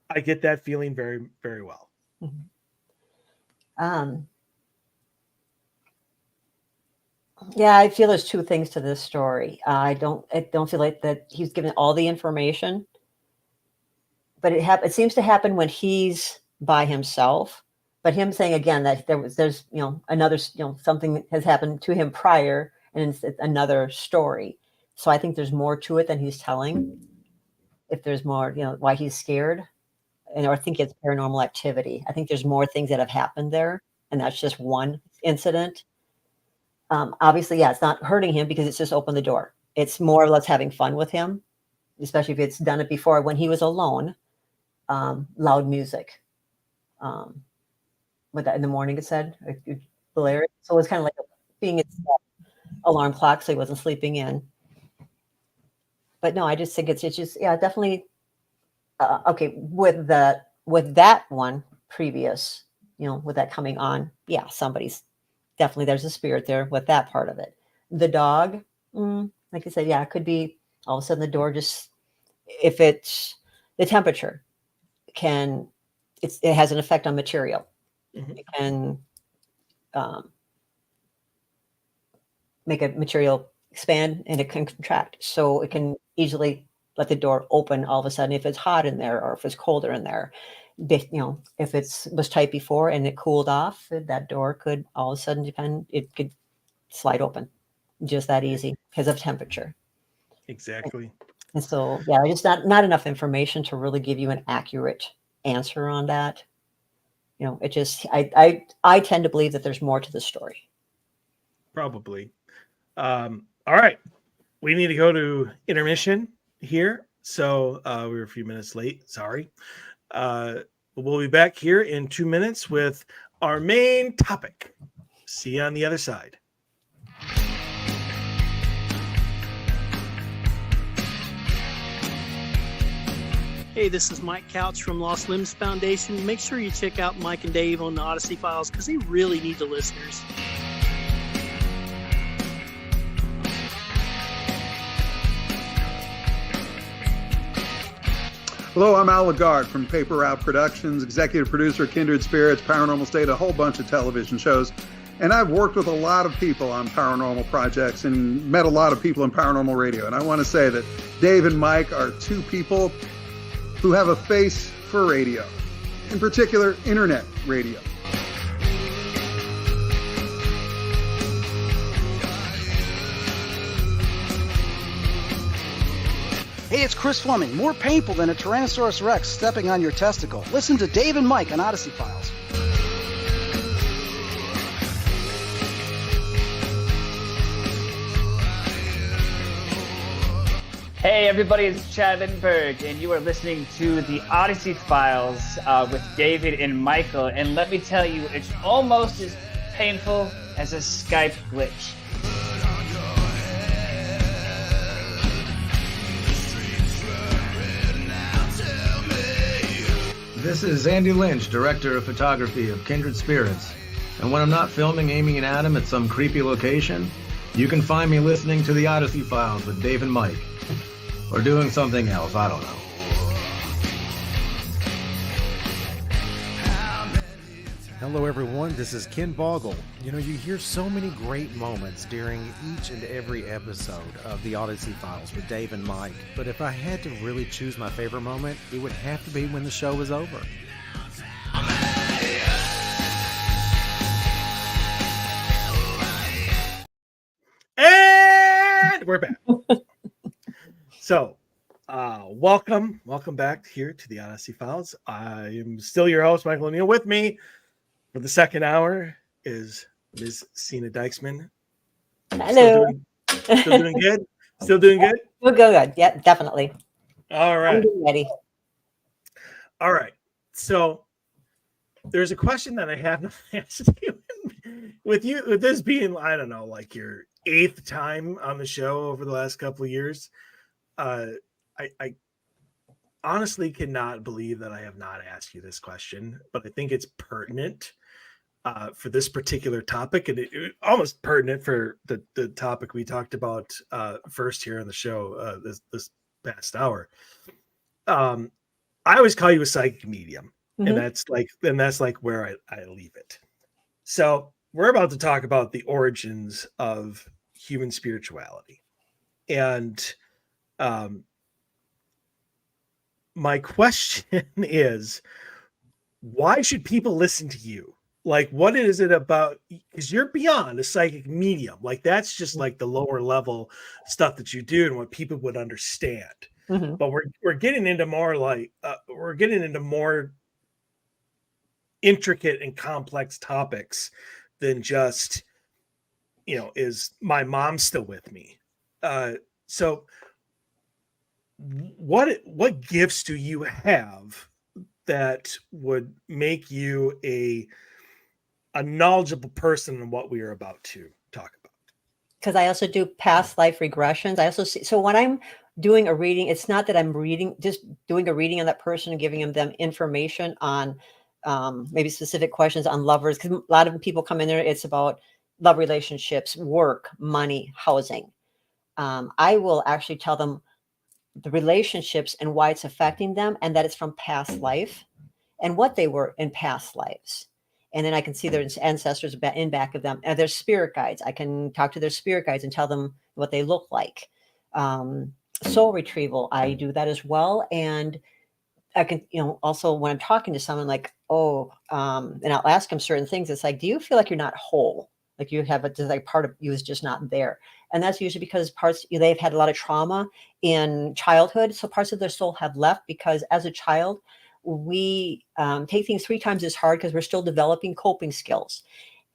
I get that feeling very, very well. Yeah, I feel there's two things to this story. I don't feel like that he's given all the information, but it seems to happen when he's by himself. But him saying again that there's another something has happened to him prior, and it's another story. So I think there's more to it than he's telling. If there's more, why he's scared, or I think it's paranormal activity. I think there's more things that have happened there, and that's just one incident. Obviously, yeah, it's not hurting him because it's just opened the door. It's more or less having fun with him, especially if it's done it before when he was alone. Loud music. With that in the morning, it said, blare. So it's kind of like being its alarm clock, so he wasn't sleeping in. But no, I just think it's just, yeah, definitely. Okay, with that one previous, with that coming on, yeah, somebody's definitely, there's a spirit there with that part of it. The dog, like I said, yeah, it could be all of a sudden the door just, if it's the temperature, it has an effect on material. It can make a material expand and it can contract. So it can easily let the door open all of a sudden if it's hot in there or if it's colder in there. If it was tight before and it cooled off, that door could all of a sudden it could slide open, just that easy because of temperature. Exactly. And so, yeah, just not enough information to really give you an accurate answer on that. It just, I tend to believe that there's more to the story. Probably. All right. We need to go to intermission here. So we were a few minutes late. Sorry. We'll be back here in 2 minutes with our main topic. See you on the other side. Hey, this is Mike Couch from Lost Limbs Foundation. Make sure you check out Mike and Dave on the Odyssey Files because they really need the listeners. Hello, I'm Al Lagarde from Paper Route Productions, executive producer, Kindred Spirits, Paranormal State, a whole bunch of television shows. And I've worked with a lot of people on paranormal projects and met a lot of people in paranormal radio. And I want to say that Dave and Mike are two people who have a face for radio, in particular, internet radio. Hey, it's Chris Fleming. More painful than a Tyrannosaurus Rex stepping on your testicle. Listen to Dave and Mike on Odyssey Files. Hey everybody, it's Chad Lindenberg, and you are listening to the Odyssey Files with David and Michael. And let me tell you, it's almost as painful as a Skype glitch. This is Andy Lynch, Director of Photography of Kindred Spirits. And when I'm not filming Amy and Adam at some creepy location, you can find me listening to the Odyssey Files with Dave and Mike. Or doing something else, I don't know. Hello everyone, this is Ken Boggle. You know, you hear so many great moments during each and every episode of the Odyssey Files with Dave and Mike, but if I had to really choose my favorite moment, it would have to be when the show is over. And we're back. So, welcome back here to the Odyssey Files. I am still your host, Michael O'Neill. With me for the second hour is Ms. Sena Dyksman. Hello. Still doing good? Still doing good? We'll go good. Yeah, definitely. All right. I'm ready. All right. So there's a question that I haven't asked you with this being, I don't know, like your 8th time on the show over the last couple of years. I honestly cannot believe that I have not asked you this question, but I think it's pertinent for this particular topic, and it almost pertinent for the topic we talked about first here on the show this past hour. I always call you a psychic medium, and that's like where I leave it. So we're about to talk about the origins of human spirituality, and my question is, why should people listen to you? Like, what is it about? Because you're beyond a psychic medium. Like, that's just like the lower level stuff that you do and what people would understand. But we're getting into more like we're getting into more intricate and complex topics than just, is my mom still with me? So what gifts do you have that would make you a knowledgeable person in what we are about to talk about? Because I also do past life regressions. I also see, so when I'm doing a reading, it's not that I'm just doing a reading on that person and giving them information on maybe specific questions on lovers. Because a lot of people come in there, it's about love relationships, work, money, housing. I will actually tell them the relationships and why it's affecting them, and that it's from past life and what they were in past lives. And then I can see their ancestors in back of them, and their spirit guides. I can talk to their spirit guides and tell them what they look like. Soul retrieval, I do that as well. And I can, also when I'm talking to someone like, and I'll ask them certain things. It's like, do you feel like you're not whole? Like you have like part of you is just not there. And that's usually because they've had a lot of trauma in childhood. So parts of their soul have left because as a child, we take things 3 times as hard because we're still developing coping skills.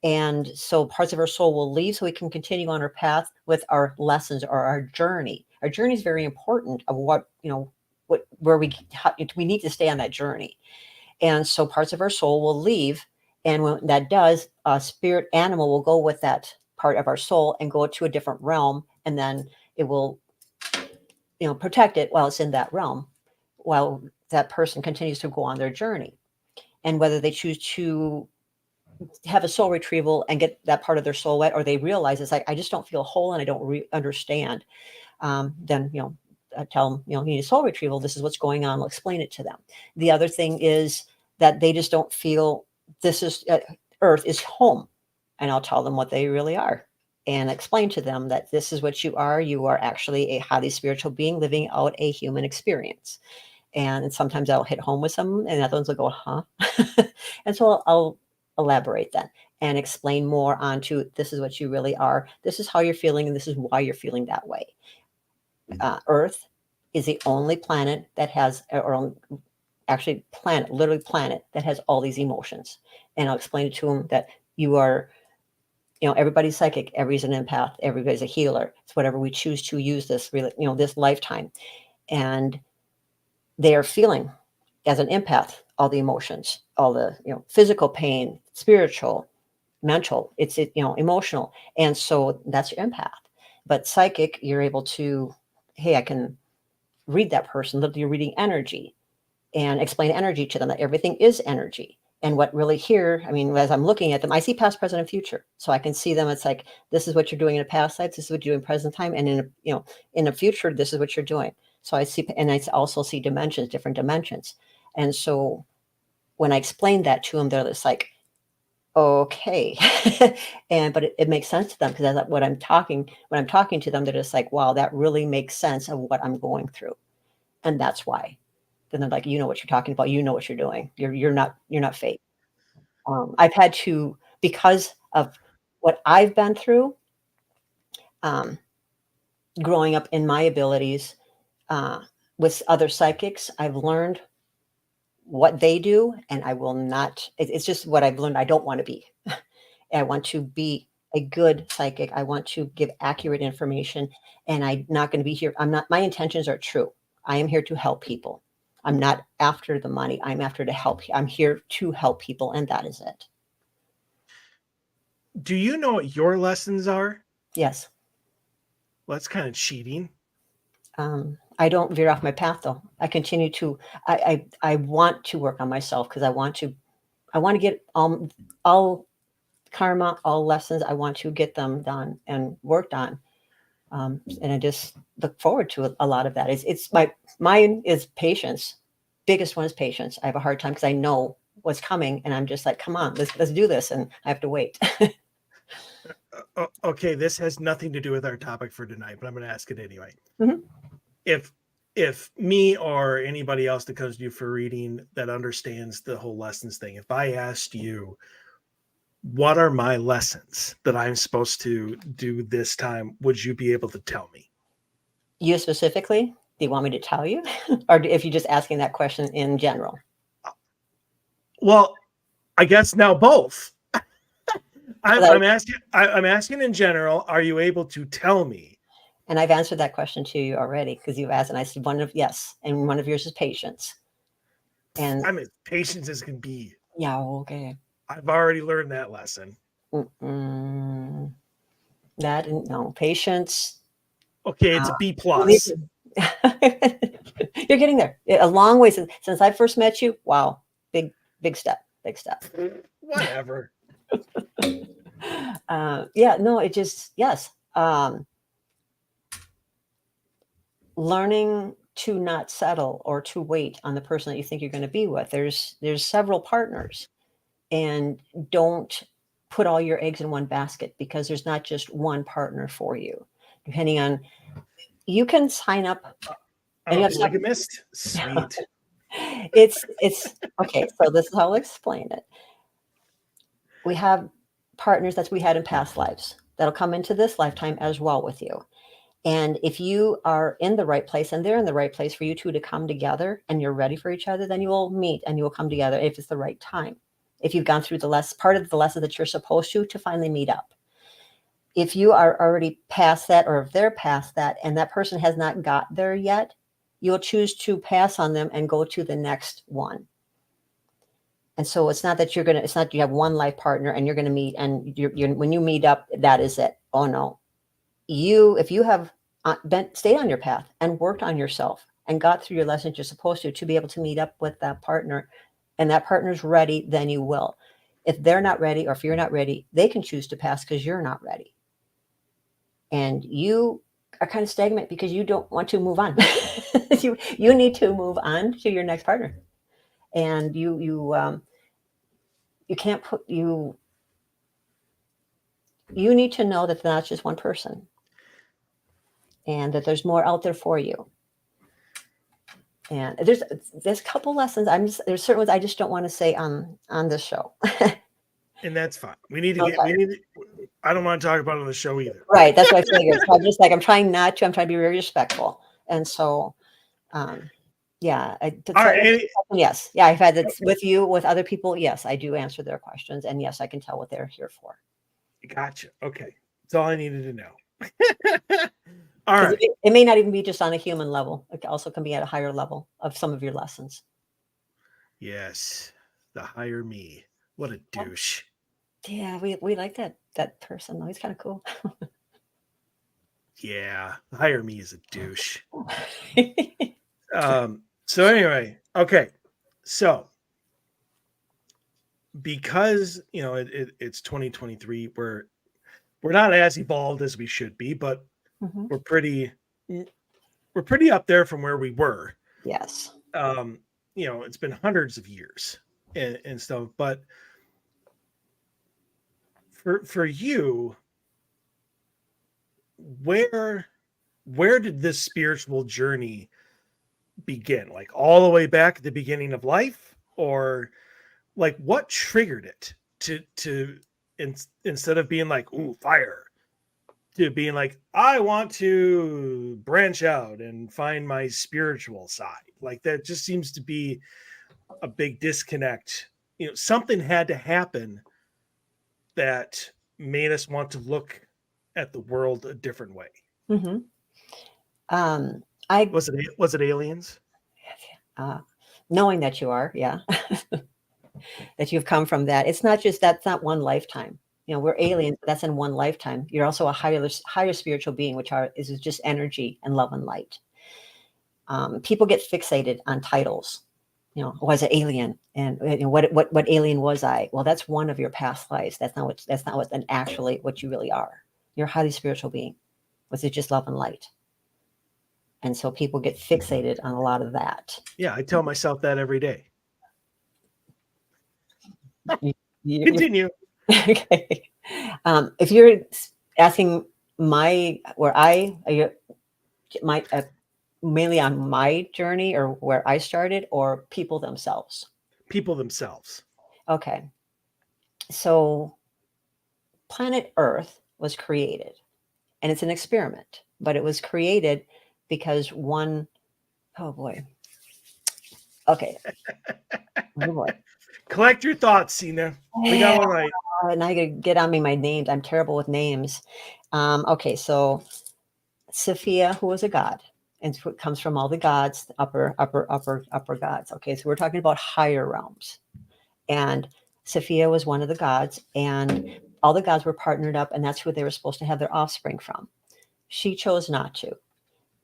And so parts of our soul will leave so we can continue on our path with our lessons or our journey. Our journey is very important of where we need to stay on that journey. And so parts of our soul will leave. And when that does, a spirit animal will go with that part of our soul and go to a different realm. And then it will, protect it while it's in that realm, while that person continues to go on their journey. And whether they choose to have a soul retrieval and get that part of their soul wet, or they realize it's like, I just don't feel whole and I don't understand. Then, tell them, you need a soul retrieval. This is what's going on. I'll explain it to them. The other thing is that they just don't feel this is Earth is home. And I'll tell them what they really are and explain to them that this is what you are. You are actually a highly spiritual being living out a human experience. And sometimes I'll hit home with some, and other ones will go, huh? And so I'll elaborate then and explain more onto this is what you really are. This is how you're feeling, and this is why you're feeling that way. Earth is the only planet that has, or actually planet, literally planet that has all these emotions. And I'll explain it to them that you are, everybody's psychic, everybody's an empath, everybody's a healer. It's whatever we choose to use this, this lifetime. And they are feeling as an empath, all the emotions, all the, physical pain, spiritual, mental, it's, emotional. And so that's your empath. But psychic, you're able to, hey, I can read that person, literally you're reading energy and explain energy to them, that everything is energy. And what really here, as I'm looking at them, I see past, present, and future. So I can see them. It's like, this is what you're doing in a past life. This is what you're doing in present time. And in the future, this is what you're doing. So I see, and I also see dimensions, different dimensions. And so when I explain that to them, they're just like, okay. But it makes sense to them, because that's what when I'm talking to them, they're just like, wow, that really makes sense of what I'm going through. And that's why. Then they're like, you know what you're talking about. You know what you're doing. You're not fake. I've had to, because of what I've been through, growing up in my abilities, with other psychics, I've learned what they do, and I will not, it's just what I've learned I don't want to be. I want to be a good psychic. I want to give accurate information, and I'm not going to be here. My intentions are true. I am here to help people. I'm not after the money. I'm after to help. I'm here to help people, and that is it. Do you know what your lessons are? Yes. Well, that's kind of cheating. I don't veer off my path, though. I continue to. I want to work on myself, because I want to get all karma, all lessons. I want to get them done and worked on. And I just look forward to a lot of that. It's mine is patience. Biggest one is patience. I have a hard time because I know what's coming, and I'm just like, come on, let's do this, and I have to wait. Okay, this has nothing to do with our topic for tonight, but I'm going to ask it anyway. Mm-hmm. If me or anybody else that comes to you for reading that understands the whole lessons thing, if I asked you, what are my lessons that I'm supposed to do this time, would you be able to tell me? You specifically? Do you want me to tell you? Or if you're just asking that question in general? Well, I guess now both. I'm asking in general, are you able to tell me? And I've answered that question to you already, because you've asked, and I said yes, and one of yours is patience. And I'm as patient as can be. Yeah, okay. I've already learned that lesson. Patience. Okay, it's a B plus. You're getting there. A long way since I first met you. Wow, big step. Whatever. Yes. Learning to not settle or to wait on the person that you think you're going to be with. There's several partners, and don't put all your eggs in one basket, because there's not just one partner for you. Depending on, you can sign up. Polygamist? Sweet. It's okay. So this is how I'll explain it. We have partners that we had in past lives that'll come into this lifetime as well with you. And if you are in the right place and they're in the right place for you two to come together, and you're ready for each other, then you will meet and you will come together if it's the right time. If you've gone through part of the lesson that you're supposed to finally meet up. If you are already past that, or if they're past that and that person has not got there yet, you'll choose to pass on them and go to the next one. And so it's not that you have one life partner and you're going to meet, and when you meet up, that is it. Oh no. If you have stayed on your path and worked on yourself and got through your lessons you're supposed to be able to meet up with that partner, and that partner's ready, then you will. If they're not ready, or if you're not ready, they can choose to pass because you're not ready. And you are kind of stagnant because you don't want to move on. you need to move on to your next partner, and you can't put you need to know that that's just one person, and that there's more out there for you. And there's a couple lessons. There's certain ones I just don't want to say on this show. And that's fine. We need to I don't want to talk about it on the show either. Right. That's what I figured. So I'm just like, I'm trying to be very respectful. And so, yeah. Yes. Yeah. I've had that with you, with other people. Yes. I do answer their questions. And yes, I can tell what they're here for. Gotcha. Okay. That's all I needed to know. All right. It may not even be just on a human level. It also can be at a higher level of some of your lessons. Yes. The higher me. What a douche. Yeah, we like that person though. He's kind of cool. Yeah, hire me as a douche. So anyway, okay. So because it's 2023, we're not as evolved as we should be, but we're pretty up there from where we were. Yes. It's been hundreds of years and stuff, but for you, where did this spiritual journey begin? Like all the way back at the beginning of life, or like what triggered it to instead of being like, ooh, fire, to being like, I want to branch out and find my spiritual side? Like that just seems to be a big disconnect. Something had to happen that made us want to look at the world a different way. Mm-hmm. Was it aliens? Knowing that you are, yeah, that you've come from that. It's not just that's not one lifetime. We're aliens. That's in one lifetime. You're also a higher spiritual being, which is just energy and love and light. People get fixated on titles. Was an alien, and what alien was I? Well, that's one of your past lives. That's not what you really are. You're a highly spiritual being, which is just love and light. And so people get fixated on a lot of that. Yeah, I tell myself that every day. Continue. Okay. If you're asking mainly on my journey or where I started, or people themselves? People themselves. Okay. So planet Earth was created, and it's an experiment, but it was created because oh boy. Okay. Oh boy. Collect your thoughts, Sena. We got all right. Now you gotta get on me my names. I'm terrible with names. Okay, so Sophia, who was a god, and it comes from all the gods, upper gods. Okay, so we're talking about higher realms. And Sophia was one of the gods, and all the gods were partnered up, and that's who they were supposed to have their offspring from. She chose not to.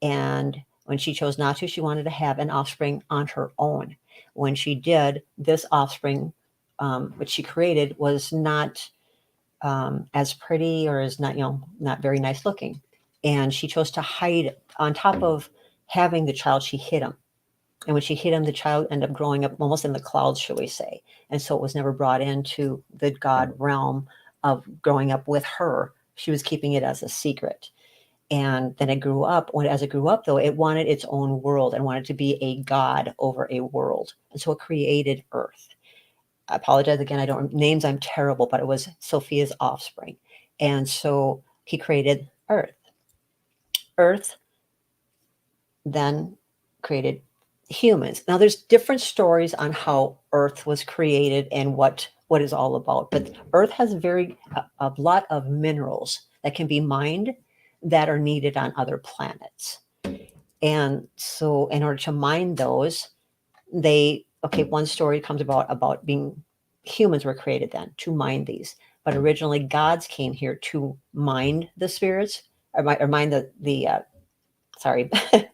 And when she chose not to, she wanted to have an offspring on her own. When she did, this offspring, which she created, was not as pretty, or is not very nice looking. And she chose to hide. On top of having the child, she hid him. And when she hid him, the child ended up growing up almost in the clouds, shall we say. And so it was never brought into the God realm of growing up with her. She was keeping it as a secret. And then it grew up. As it grew up, though, it wanted its own world and wanted to be a god over a world. And so it created Earth. I apologize again. Names, I'm terrible, but it was Sophia's offspring. And so he created Earth. Earth then created humans. Now there's different stories on how Earth was created and what it's all about. But Earth has a lot of minerals that can be mined that are needed on other planets. And so in order to mine those, one story comes about being humans were created then to mine these. But originally gods came here to mine the spirits, or mine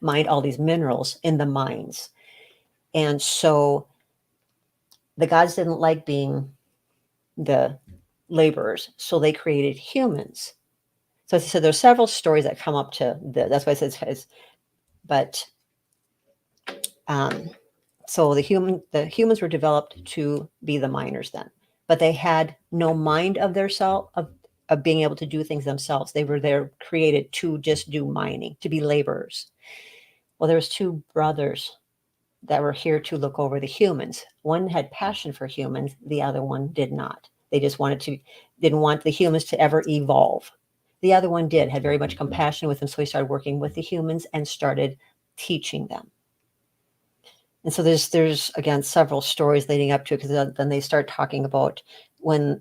mined all these minerals in the mines. And so the gods didn't like being the laborers, so they created humans So as I said, there's several stories that come up to that's why I said but so the humans were developed to be the miners then, but they had no mind of their self of being able to do things themselves. They were there created to just do mining, to be laborers. Well, there was two brothers that were here to look over the humans. One had passion for humans, the other one did not. They just didn't want the humans to ever evolve. The other one had very much compassion with them, so he started working with the humans and started teaching them. And so there's again several stories leading up to it, because then they start talking about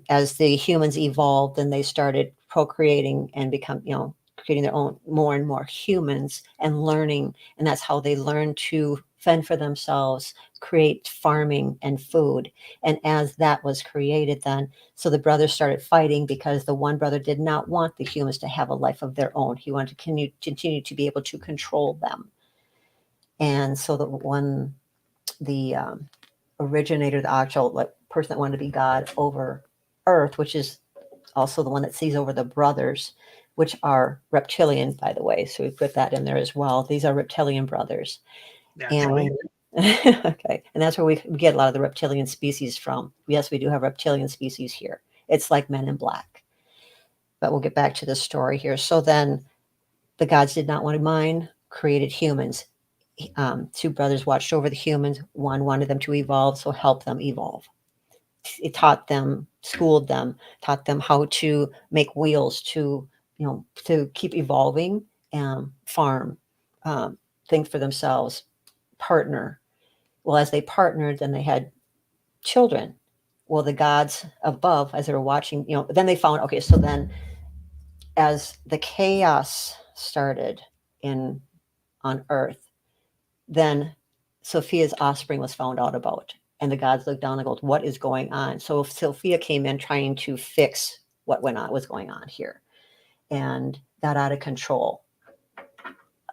as the humans evolved and they started procreating and creating their own more and more humans and learning, and that's how they learned to fend for themselves, create farming and food. And as that was created then, so the brothers started fighting, because the one brother did not want the humans to have a life of their own. He wanted to continue to be able to control them. And so the originator, the actual person that wanted to be God over Earth, which is also the one that sees over the brothers, which are reptilian, by the way. So we put that in there as well. These are reptilian brothers. Naturally. And okay, and that's where we get a lot of the reptilian species from. Yes, we do have reptilian species here. It's like Men in Black. But we'll get back to the story here. So then the gods did not want to mine, created humans. Two brothers watched over the humans. One wanted them to evolve, so help them evolve. It taught them, schooled them, taught them how to make wheels to keep evolving, and farm, things for themselves, partner. Well, as they partnered, then they had children. Well, the gods above, as they were watching, then they found, okay, so then as the chaos started on Earth, then Sophia's offspring was found out about, and the gods looked down and go, what is going on? So Sophia came in trying to fix what was going on here, and got out of control.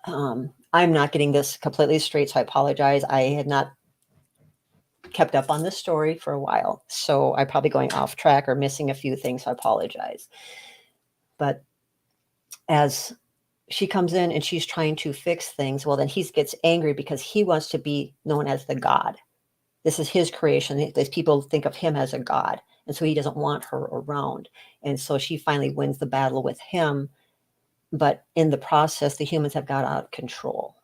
I'm not getting this completely straight, so I apologize. I had not kept up on this story for a while, so I'm probably going off track or missing a few things, so I apologize. But as she comes in and she's trying to fix things, well, then he gets angry because he wants to be known as the god. This is his creation. These people think of him as a god, and so he doesn't want her around. And so she finally wins the battle with him. But in the process, the humans have got out of control.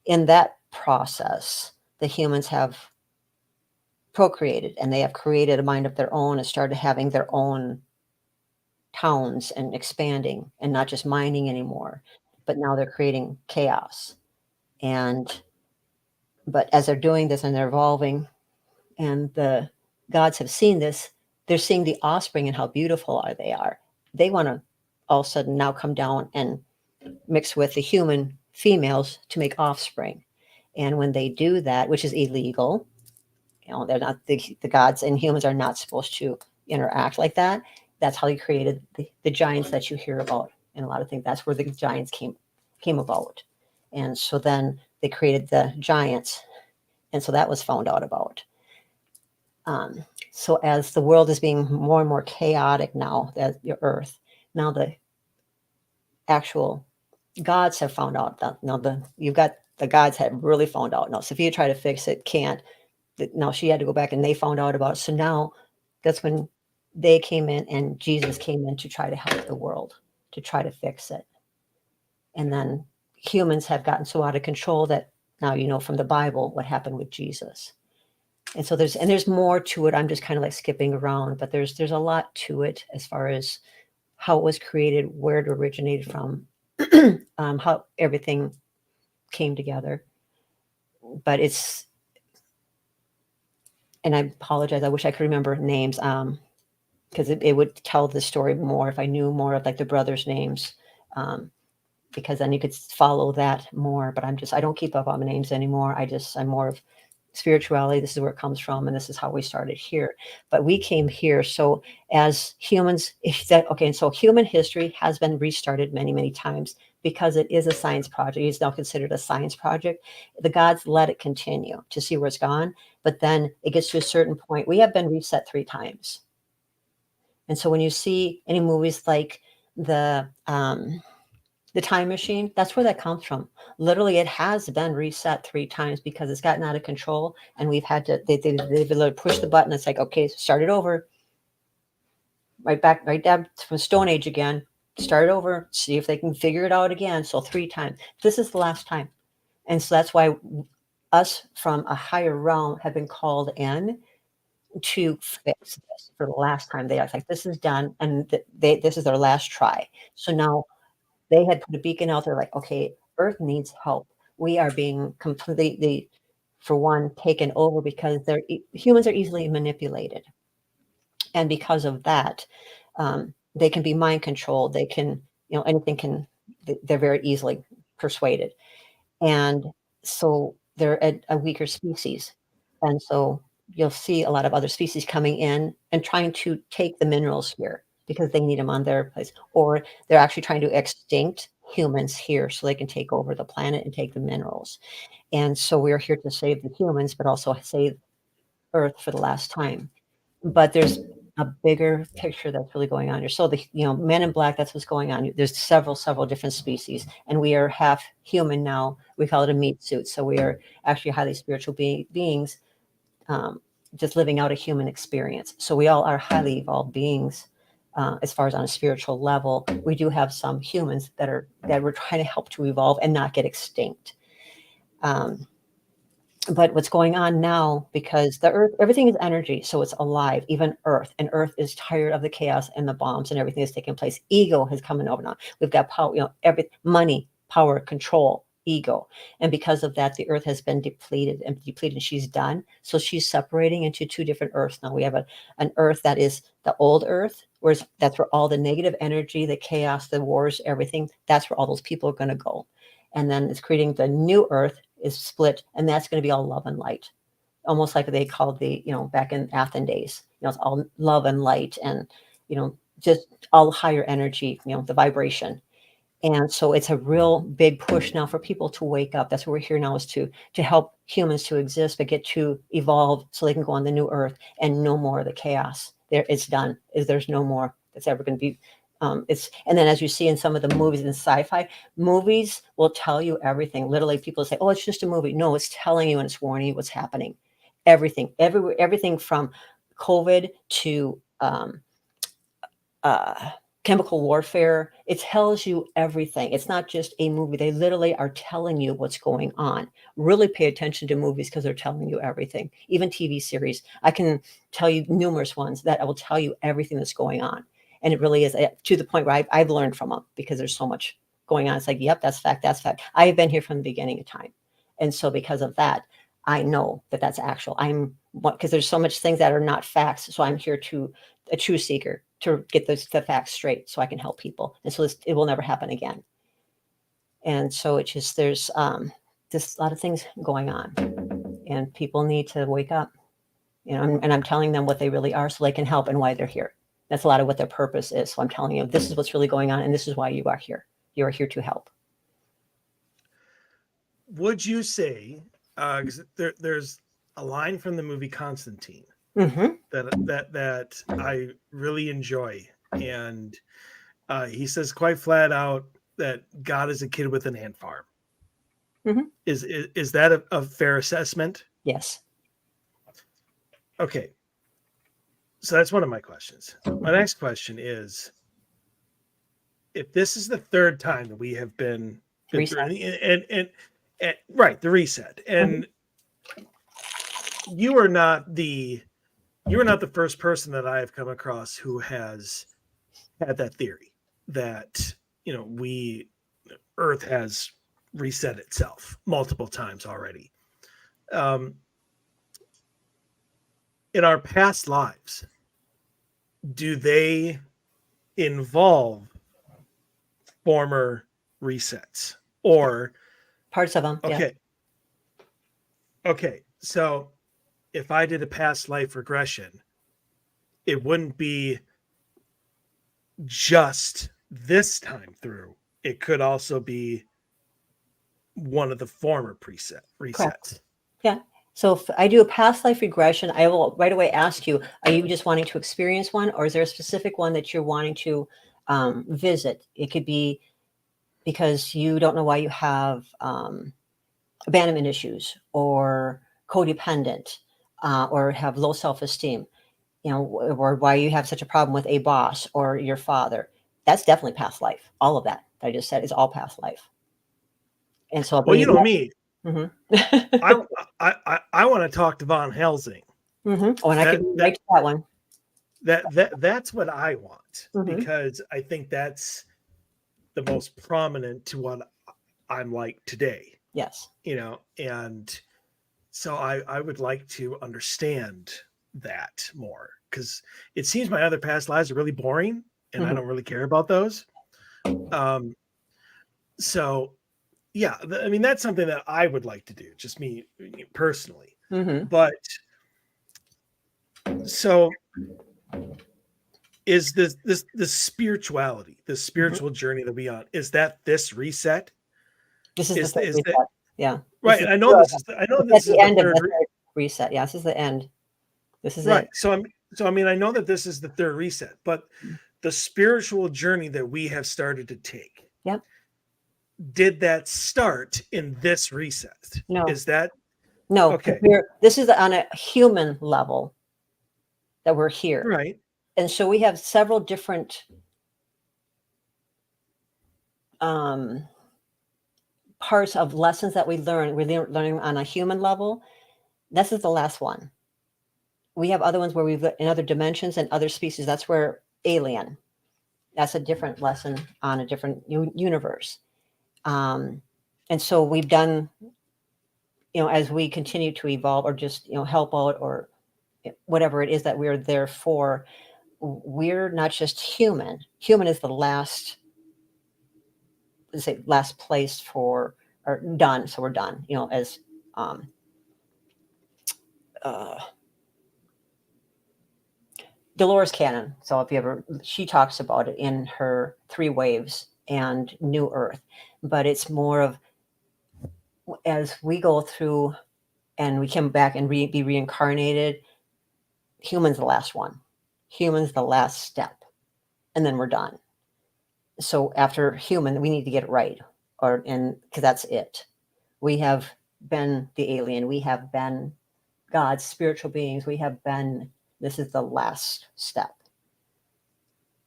In that process, the humans have procreated, and they have created a mind of their own and started having their own towns and expanding, and not just mining anymore, but now they're creating chaos. But as they're doing this and they're evolving, and the gods have seen this, they're seeing the offspring and how beautiful they are. They want to all of a sudden now come down and mix with the human females to make offspring. And when they do that, which is illegal, they're not, the gods and humans are not supposed to interact like that. That's how he created the giants that you hear about in a lot of things. That's where the giants came about. And so then they created the giants. And so that was found out about. So as the world is being more and more chaotic now, that the earth, now the actual gods have found out that you've got the gods have really found out. Now Sophia tried to fix it, can't. Now she had to go back, and they found out about it. So now that's when they came in, and Jesus came in to try to help the world, to try to fix it. And then humans have gotten so out of control that now from the Bible what happened with Jesus. And so there's more to it. I'm just kind of like skipping around, but there's a lot to it as far as how it was created, where it originated from, how everything came together. But and I apologize, I wish I could remember names, because it would tell the story more if I knew more of like the brothers' names, because then you could follow that more. But I don't keep up on the names anymore. I'm more of spirituality. This is where it comes from, and this is how we started here. But we came here. So as humans, so human history has been restarted many, many times because it is a science project. It's now considered a science project. The gods let it continue to see where it's gone, but then it gets to a certain point. We have been reset 3 times. And so when you see any movies like the time machine, that's where that comes from. Literally, it has been reset 3 times because it's gotten out of control, and we've had to, they've literally pushed the button. It's like, okay, start it over. Right down to Stone Age again. Start over, see if they can figure it out again. So 3 times. This is the last time. And so that's why us from a higher realm have been called in to fix this for the last time. They are like, this is done, and this is their last try. So now they had put a beacon out there like, okay, Earth needs help. We are being completely, for one, taken over because humans are easily manipulated. And because of that, they can be mind controlled. They can, they're very easily persuaded. And so they're a weaker species. And so you'll see a lot of other species coming in and trying to take the minerals here because they need them on their place. Or they're actually trying to extinct humans here so they can take over the planet and take the minerals. And so we're here to save the humans, but also save Earth for the last time. But there's a bigger picture that's really going on here. So Men in Black, that's what's going on. There's several different species, and we are half human now. We call it a meat suit. So we are actually highly spiritual beings, just living out a human experience. So we all are highly evolved beings. As far as on a spiritual level, we do have some humans that we're trying to help to evolve and not get extinct. But what's going on now, because the Earth, everything is energy, so it's alive, even Earth. And Earth is tired of the chaos and the bombs and everything that's taking place. Ego has come over now. We've got power, money, power, control, ego. And because of that, the Earth has been depleted, and she's done. So she's separating into 2 different Earths now. We have an Earth that is the old Earth, whereas that's where all the negative energy, the chaos, the wars, everything, that's where all those people are going to go. And then it's creating the new Earth is split, and that's going to be all love and light, almost like they called back in Athens days. It's all love and light, and just all higher energy, the vibration. And so it's a real big push now for people to wake up. That's what we're here now, is to help humans to exist, but get to evolve so they can go on the new Earth and no more of the chaos. It's done. There's no more that's ever going to be. And then as you see in some of the movies and sci-fi, movies will tell you everything. Literally, people say, oh, it's just a movie. No, it's telling you and it's warning you what's happening. Everything from COVID to chemical warfare. It tells you everything. It's not just a movie. They literally are telling you what's going on. Really pay attention to movies because they're telling you everything. Even TV series. I can tell you numerous ones that I will tell you everything that's going on. And it really is to the point where I've learned from them because there's so much going on. It's like, yep, that's fact. That's fact. I've been here from the beginning of time. And so because of that, I know that that's actual. Because there's so much things that are not facts. So I'm here to a truth seeker to get the facts straight so I can help people. And so it will never happen again. And so it's just, there's just a lot of things going on, and people need to wake up, and I'm telling them what they really are so they can help and why they're here. That's a lot of what their purpose is. So I'm telling you, this is what's really going on, and this is why you are here. You are here to help. Would you say, because there's a line from the movie Constantine that I really enjoy, and he says quite flat out that God is a kid with an ant farm. Is that a fair assessment? Yes. Okay. So that's one of my questions. My next question is, if this is the 3rd time that we have been through, and right, the reset, and you are not the first person that I have come across who has had that theory that Earth has reset itself multiple times already. In our past lives, do they involve former resets or parts of them? Okay. Yeah. Okay. So if I did a past life regression, it wouldn't be just this time through. It could also be one of the former resets. Correct. Yeah. So if I do a past life regression, I will right away ask you, are you just wanting to experience one, or is there a specific one that you're wanting to visit. It could be because you don't know why you have abandonment issues or codependent or have low self-esteem, or why you have such a problem with a boss or your father. That's definitely past life. All of that I just said is all past life. And so, well, you know me, mm-hmm. I want to talk to Von Helsing. Mm-hmm. Oh, and I could relate to that one. That's what I want, because I think that's the most prominent to what I'm like today. Yes. And so I would like to understand that more, because it seems my other past lives are really boring and I don't really care about those. So yeah, I mean, that's something that I would like to do, just me personally. But so is this spirituality, the spiritual journey that we on, is that this reset? This is the reset. Yeah. Right. I know this is the end of the third reset. Yeah, this is the end. This is right. It. So I mean, I know that this is the third reset, but the spiritual journey that we have started to take. Yep. Did that start in this reset? No. Is that no? Okay. This is on a human level that we're here. Right. And so we have several different parts of lessons that we learn. We're learning on a human level. This is the last one. We have other ones where we've in other dimensions and other species. That's where alien. That's a different lesson on a different universe. And so we've done, as we continue to evolve or just, help out or whatever it is that we're there for, we're not just human. Human is the last, let's say, last place for, or done. So we're done, as, Dolores Cannon. So if you ever, she talks about it in her 3 Waves and New Earth, but it's more of as we go through and we come back and be reincarnated, human's the last one. Human's the last step, and then we're done. So after human, we need to get it right, because that's it. We have been the alien. We have been God's spiritual beings. We have been. This is the last step.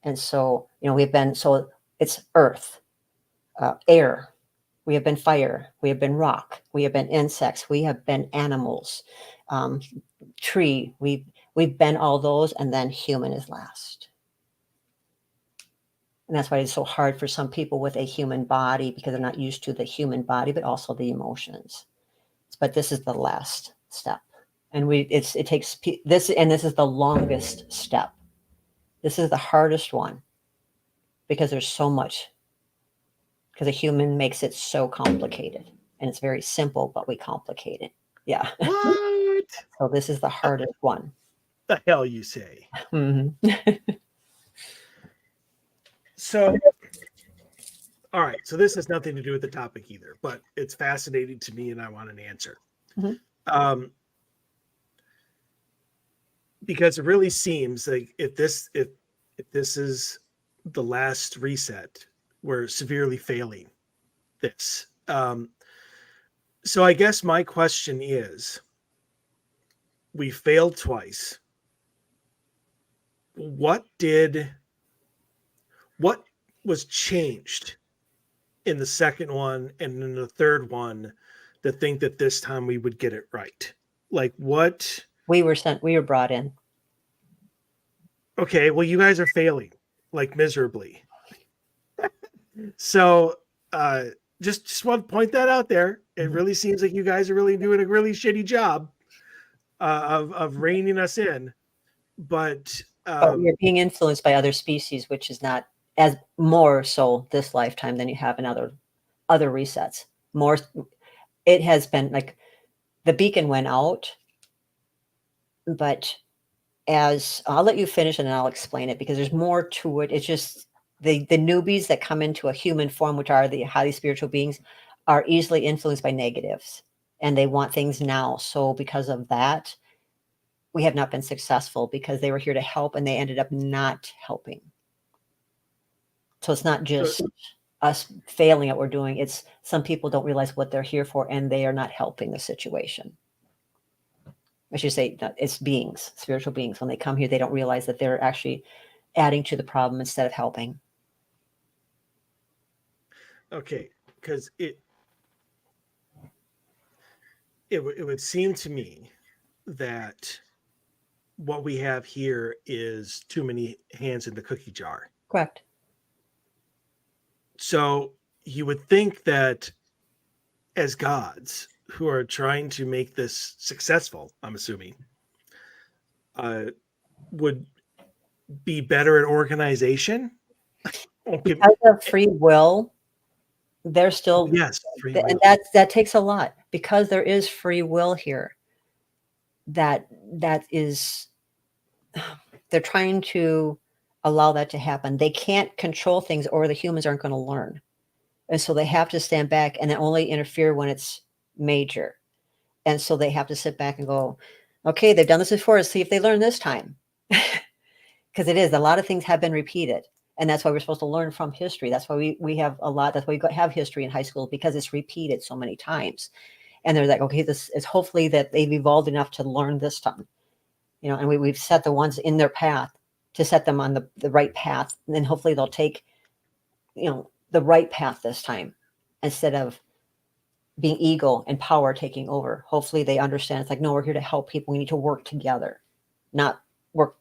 And so, we've been, so it's earth, air, we have been fire, we have been rock, we have been insects, we have been animals, tree, we've been all those, and then human is last. And that's why it's so hard for some people with a human body, because they're not used to the human body, but also the emotions. But this is the last step. And it takes this, and this is the longest step. This is the hardest one because there's so much, because a human makes it so complicated, and it's very simple, but we complicate it. Yeah. What? So this is the hardest one. The hell you say? Mm-hmm. So, all right. So this has nothing to do with the topic either, but it's fascinating to me, and I want an answer. Mm-hmm. Because it really seems like if this is the last reset, we're severely failing this. So I guess my question is, we failed twice. What was changed in the second one and in the third one to think that this time we would get it right? Like what? We were brought in. Okay, well, you guys are failing like miserably. So just want to point that out there. It really seems like you guys are really doing a really shitty job of reining us in. But you're being influenced by other species, which is not as more so this lifetime than you have in other resets. More, it has been like the beacon went out, but as I'll let you finish and then I'll explain it, because there's more to it. It's just the newbies that come into a human form, which are the highly spiritual beings, are easily influenced by negatives, and they want things now. So because of that, we have not been successful, because they were here to help and they ended up not helping. So it's not just us failing at what we're doing. It's some people don't realize what they're here for, and they are not helping the situation. I should say it's beings, spiritual beings. When they come here, they don't realize that they're actually adding to the problem instead of helping. Okay, because it would seem to me that what we have here is too many hands in the cookie jar. Correct. So you would think that as gods who are trying to make this successful, I'm assuming, would be better at organization. Okay. Because of free will, they're still, free will. And that takes a lot, because there is free will here. That is, they're trying to allow that to happen. They can't control things, or the humans aren't going to learn. And so they have to stand back and only interfere when it's major. And so they have to sit back and go, okay, they've done this before. Let's see if they learn this time. Because it is, a lot of things have been repeated. And that's why we're supposed to learn from history. That's why we have a lot. That's why we have history in high school, because it's repeated so many times. And they're like, okay, this is hopefully that they've evolved enough to learn this time. And we've set the ones in their path to set them on the right path. And then hopefully they'll take, the right path this time, instead of being ego and power taking over. Hopefully they understand it's like, no, we're here to help people. We need to work together, not work,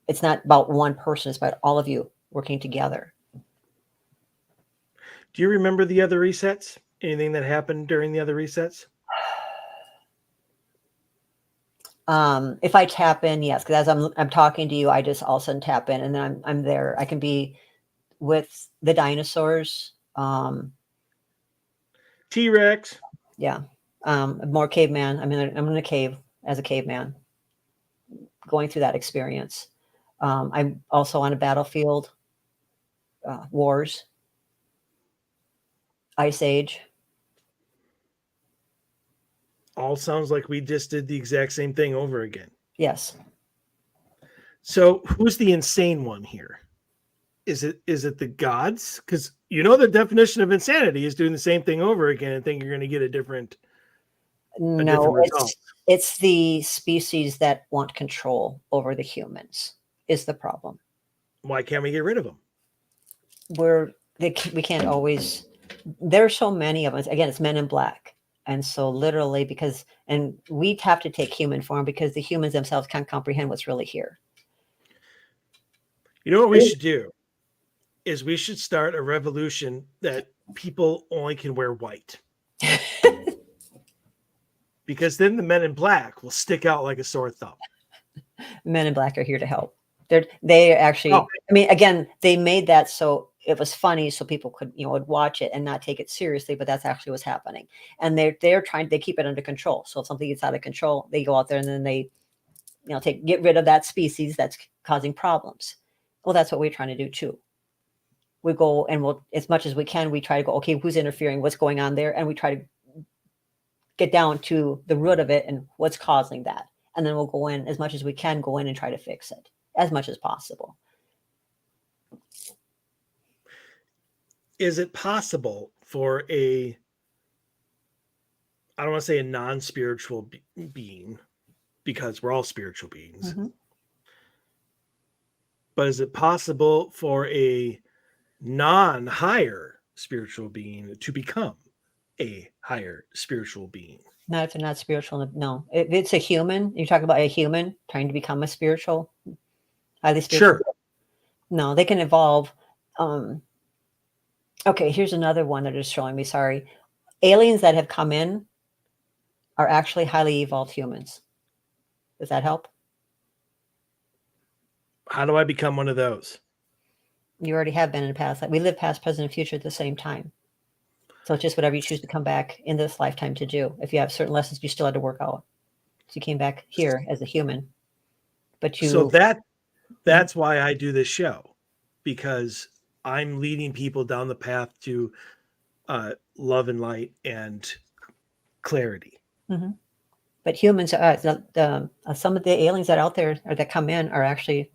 it's not about one person. It's about all of you working together. Do you remember the other resets? Anything that happened during the other resets? If I tap in, yes, because as I'm talking to you, I just all of a sudden tap in, and then I'm there. I can be with the dinosaurs. T-Rex. Yeah. More caveman. I'm in a cave as a caveman, going through that experience. I'm also on a battlefield, wars, Ice Age. All sounds like we just did the exact same thing over again. Yes. So who's the insane one here? Is it the gods? Because the definition of insanity is doing the same thing over again and think you're going to get a different result. It's the species that want control over the humans is the problem. Why can't we get rid of them? We can't always. There's so many of us. Again, it's Men in Black. And so literally and we have to take human form because the humans themselves can't comprehend what's really here. You know what we should do is we should start a revolution that people only can wear white. Because then the Men in Black will stick out like a sore thumb. Men in Black are here to help. They actually, again, they made that so it was funny, so people could, would watch it and not take it seriously, but that's actually what's happening. And they keep it under control. So if something gets out of control, they go out there and then they, get rid of that species that's causing problems. Well, that's what we're trying to do too. We go and as much as we can, we try to go, okay, who's interfering? What's going on there? And we try to get down to the root of it and what's causing that. And then we'll go in as much as we can, go in and try to fix it as much as possible. Is it possible for I don't want to say a non-spiritual being, because we're all spiritual beings, but is it possible for a non-higher spiritual being to become a higher spiritual being? Not if they're not spiritual. No, if it's a human, you're talking about a human trying to become a spiritual, highly spiritual. Sure. No, they can evolve. Okay, here's another one that is showing me. Sorry. Aliens that have come in are actually highly evolved humans. Does that help? How do I become one of those? You already have been in the past. Like we live past, present, and future at the same time. So it's just whatever you choose to come back in this lifetime to do. If you have certain lessons you still had to work out. So you came back here as a human. So that's why I do this show, because I'm leading people down the path to love and light and clarity. Mm-hmm. But humans, some of the aliens that are out there or that come in are actually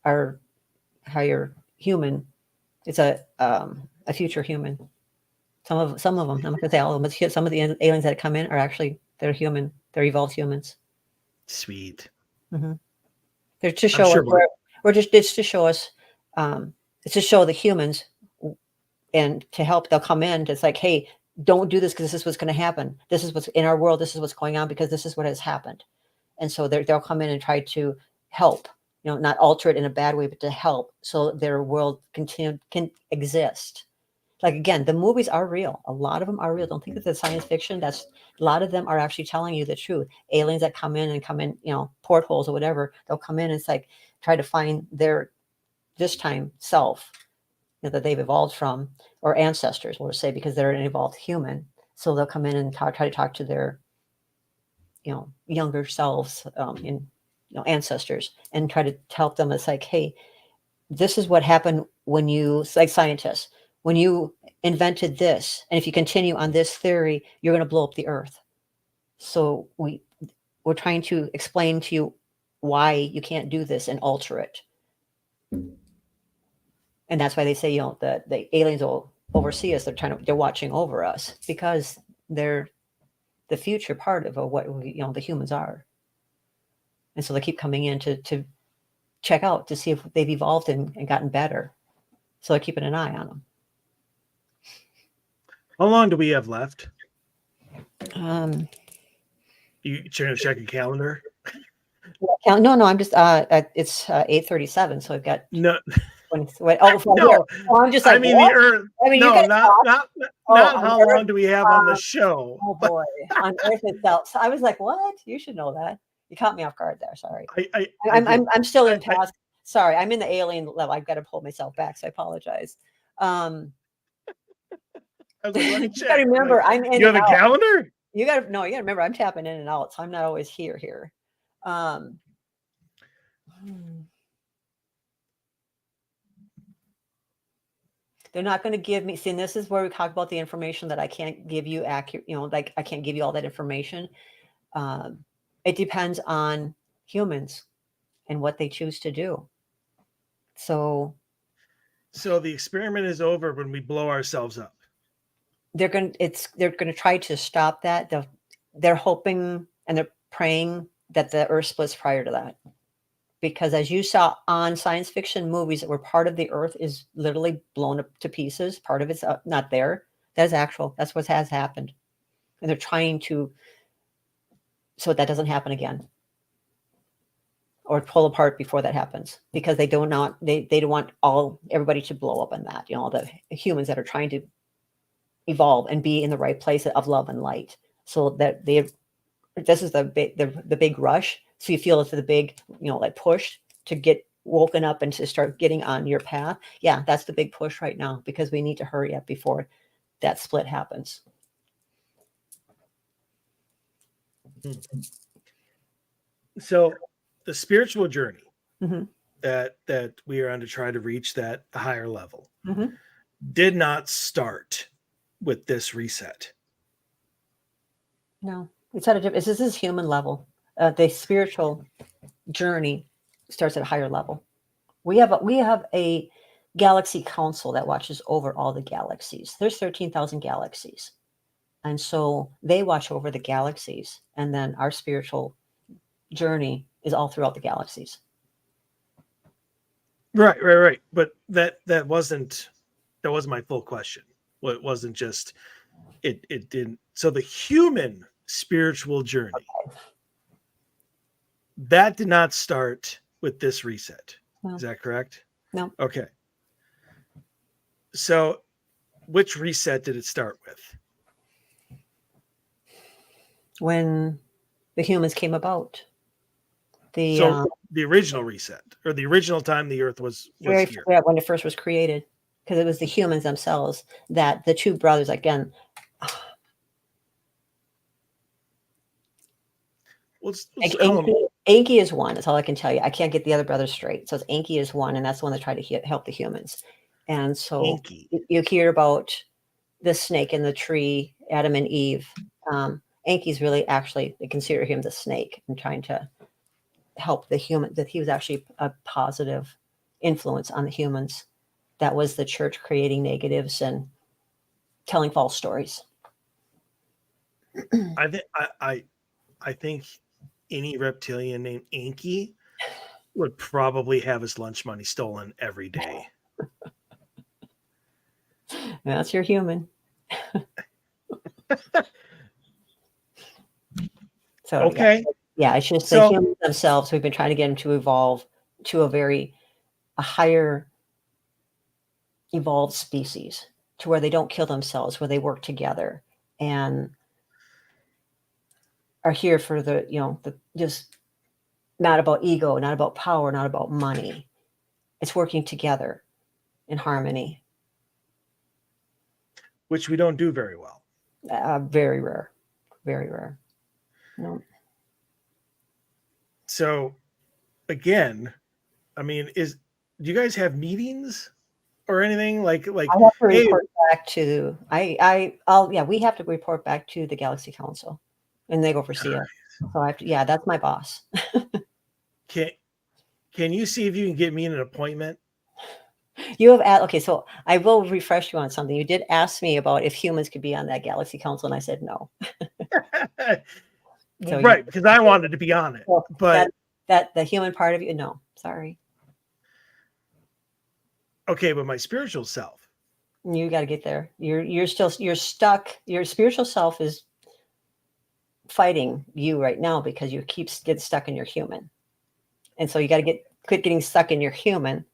higher human. It's a future human. Some of them, I'm not going to say all of them, but some of the aliens that come in are actually, they're human. They're evolved humans. Sweet. Mm-hmm. They're to show us, it's to show us, it's to show the humans, and to help. They'll come in. It's like, hey, don't do this because this is what's going to happen. This is what's in our world. This is what's going on because this is what has happened. And so they'll come in and try to help, not alter it in a bad way, but to help so their world can exist. Like, again, the movies are real. A lot of them are real. Don't think that the science fiction. A lot of them are actually telling you the truth. Aliens that come in, portholes or whatever, they'll come in and it's like try to find their this time self that they've evolved from, or ancestors, we'll say, because they're an evolved human. So they'll come in and try to talk to their, younger selves, ancestors, and try to help them. It's like, hey, this is what happened when you, like scientists, when you invented this, and if you continue on this theory, you're going to blow up the earth. So we're trying to explain to you why you can't do this and alter it. And that's why they say, that the aliens will oversee us. They're watching over us because they're the future part of what the humans are. And so they keep coming in to check out to see if they've evolved and gotten better. So they're keeping an eye on them. How long do we have left? You check your calendar? No, I'm just it's 8:37, so I've got no. 20, no, I'm just like, I mean, what? the Earth. I mean, no, not how Earth, long do we have on the show? Oh boy, on Earth itself. So I was like, what? You should know that. You caught me off guard there. Sorry. I'm still in past. Sorry, I'm in the alien level. I've got to pull myself back, so I apologize. I was like, let me check. You got to remember, I'm in. You have a calendar? You got to remember, I'm tapping in and out, so I'm not always here. They're not going to give me. See, and this is where we talk about the information that I can't give you accurate. Like I can't give you all that information. It depends on humans and what they choose to do. So the experiment is over when we blow ourselves up. They're going to try to stop that. They're hoping and they're praying that the Earth splits prior to that, because as you saw on science fiction movies, that were part of the Earth is literally blown up to pieces. Part of it's not there. That's actual. That's what has happened, and they're trying to so that doesn't happen again, or pull apart before that happens, because they don't want everybody to blow up in that. The humans that are trying to evolve and be in the right place of love and light, so that this is the big rush. So you feel it's the big, like push to get woken up and to start getting on your path. Yeah, that's the big push right now, because we need to hurry up before that split happens. So the spiritual journey mm-hmm. that we are on to try to reach that higher level mm-hmm. did not start with this reset. No, it's at this is human level. The spiritual journey starts at a higher level. We have a galaxy council that watches over all the galaxies. There's 13,000 galaxies, and so they watch over the galaxies. And then our spiritual journey is all throughout the galaxies. Right. But that wasn't my full question. Well, it wasn't just it didn't. So the human spiritual journey, okay, that did not start with this reset. No. Is that correct? No. Okay. So which reset did it start with? When the humans came about. The original reset, or the original time the Earth was here. Yeah, when it first was created, because it was the humans themselves, that the two brothers, again. Enki is one. That's all I can tell you. I can't get the other brothers straight. So Enki is one, and that's the one that tried to help the humans. And so you hear about the snake in the tree, Adam and Eve. Enki's really actually, they consider him the snake and trying to help the human, that he was actually a positive influence on the humans. that was the church creating negatives and telling false stories. I think any reptilian named Inky would probably have his lunch money stolen every day. That's your human. So okay. Yeah, it's just the humans themselves. We've been trying to get them to evolve to a higher evolved species, to where they don't kill themselves, where they work together and are here for the just not about ego, not about power, not about money. It's working together in harmony. Which we don't do very well. Very rare. Very rare. No. So again, I mean, do you guys have meetings or anything like I have to report back to we have to report back to the Galaxy Council, and they oversee it. So I have to, that's my boss. Can you see if you can get me an appointment? You have asked, okay, so I will refresh you on something. You did ask me about if humans could be on that Galaxy Council, and I said no. So right, because I wanted to be on it, but that the human part of you, no, sorry. Okay, but my spiritual self. You got to get there. You're stuck. Your spiritual self is fighting you right now because you get stuck in your human, and so you got to quit getting stuck in your human,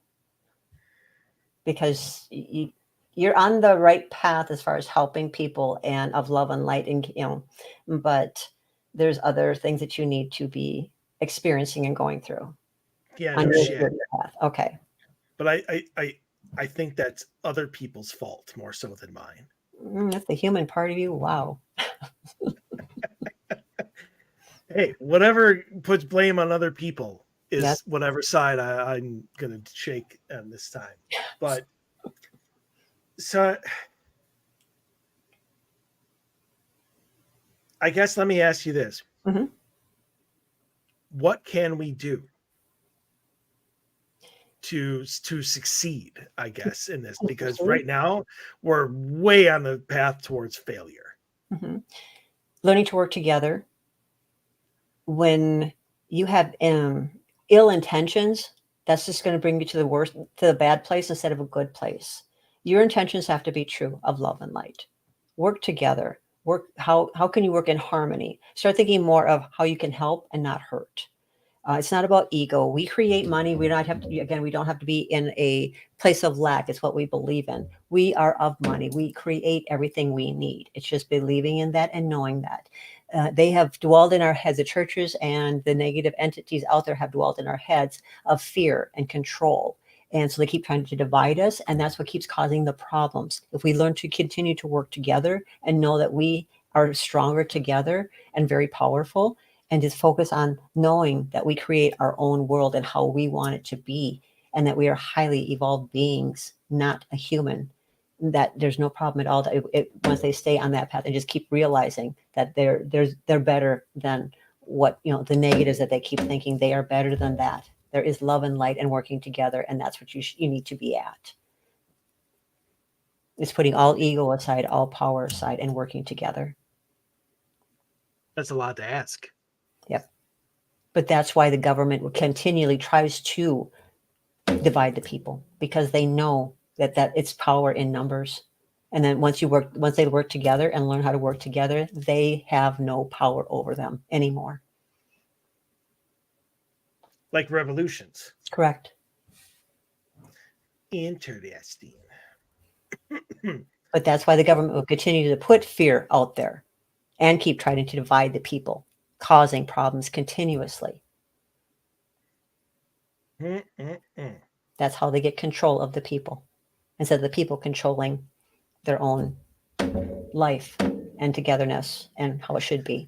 because you're on the right path as far as helping people and of love and light, and but there's other things that you need to be experiencing and going through. Yeah, no shit. Path. Okay. But I think that's other people's fault more so than mine. That's the human part of you. Wow. Hey, whatever puts blame on other people is whatever side I'm going to shake on this time. But so I guess let me ask you this. Mm-hmm. What can we do to succeed, I guess, in this? Because right now we're way on the path towards failure. Mm-hmm. Learning to work together. When you have ill intentions, that's just going to bring you to the bad place instead of a good place. Your intentions have to be true of love and light. Work together. How can you work in harmony? Start thinking more of how you can help and not hurt. It's not about ego. We create money. We don't have to be in a place of lack. It's what we believe in. We are of money. We create everything we need. It's just believing in that and knowing that. They have dwelled in our heads. The churches and the negative entities out there have dwelled in our heads of fear and control. And so they keep trying to divide us. And that's what keeps causing the problems. If we learn to continue to work together and know that we are stronger together and very powerful, and just focus on knowing that we create our own world and how we want it to be, and that we are highly evolved beings, not a human, that there's no problem at all. Once they stay on that path and just keep realizing that they're better than what, the negatives that they keep thinking, they are better than that. There is love and light and working together, and that's what you need to be at. It's putting all ego aside, all power aside, and working together. That's a lot to ask. Yep. But that's why the government continually tries to divide the people, because they know that it's power in numbers. And then once they work together and learn how to work together, they have no power over them anymore. Like revolutions. Correct. Interesting. But that's why the government will continue to put fear out there and keep trying to divide the people, causing problems continuously. That's how they get control of the people, instead of the people controlling their own life and togetherness and how it should be.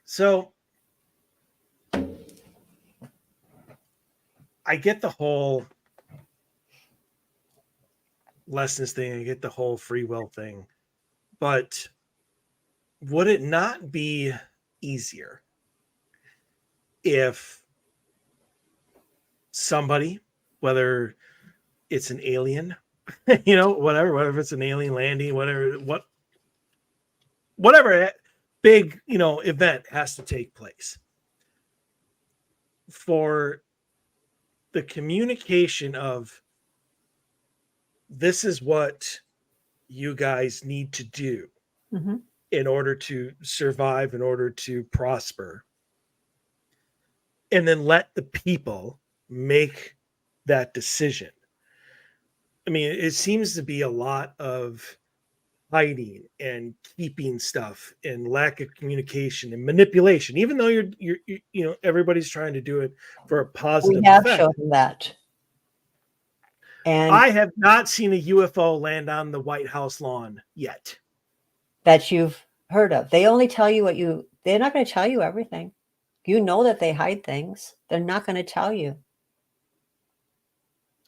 So I get the whole lessons thing. I get the whole free will thing. But would it not be easier if somebody whether it's an alien, whatever it's an alien landing, whatever big, event has to take place. For the communication of this is what you guys need to do in order to survive, in order to prosper, and then let the people make that decision. I mean, it seems to be a lot of hiding and keeping stuff and lack of communication and manipulation, even though you're everybody's trying to do it for a positive we have effect. shown that. And I have not seen a UFO land on the White House lawn yet. That you've heard of. They only tell you they're not going to tell you everything. You know that they hide things. They're not going to tell you.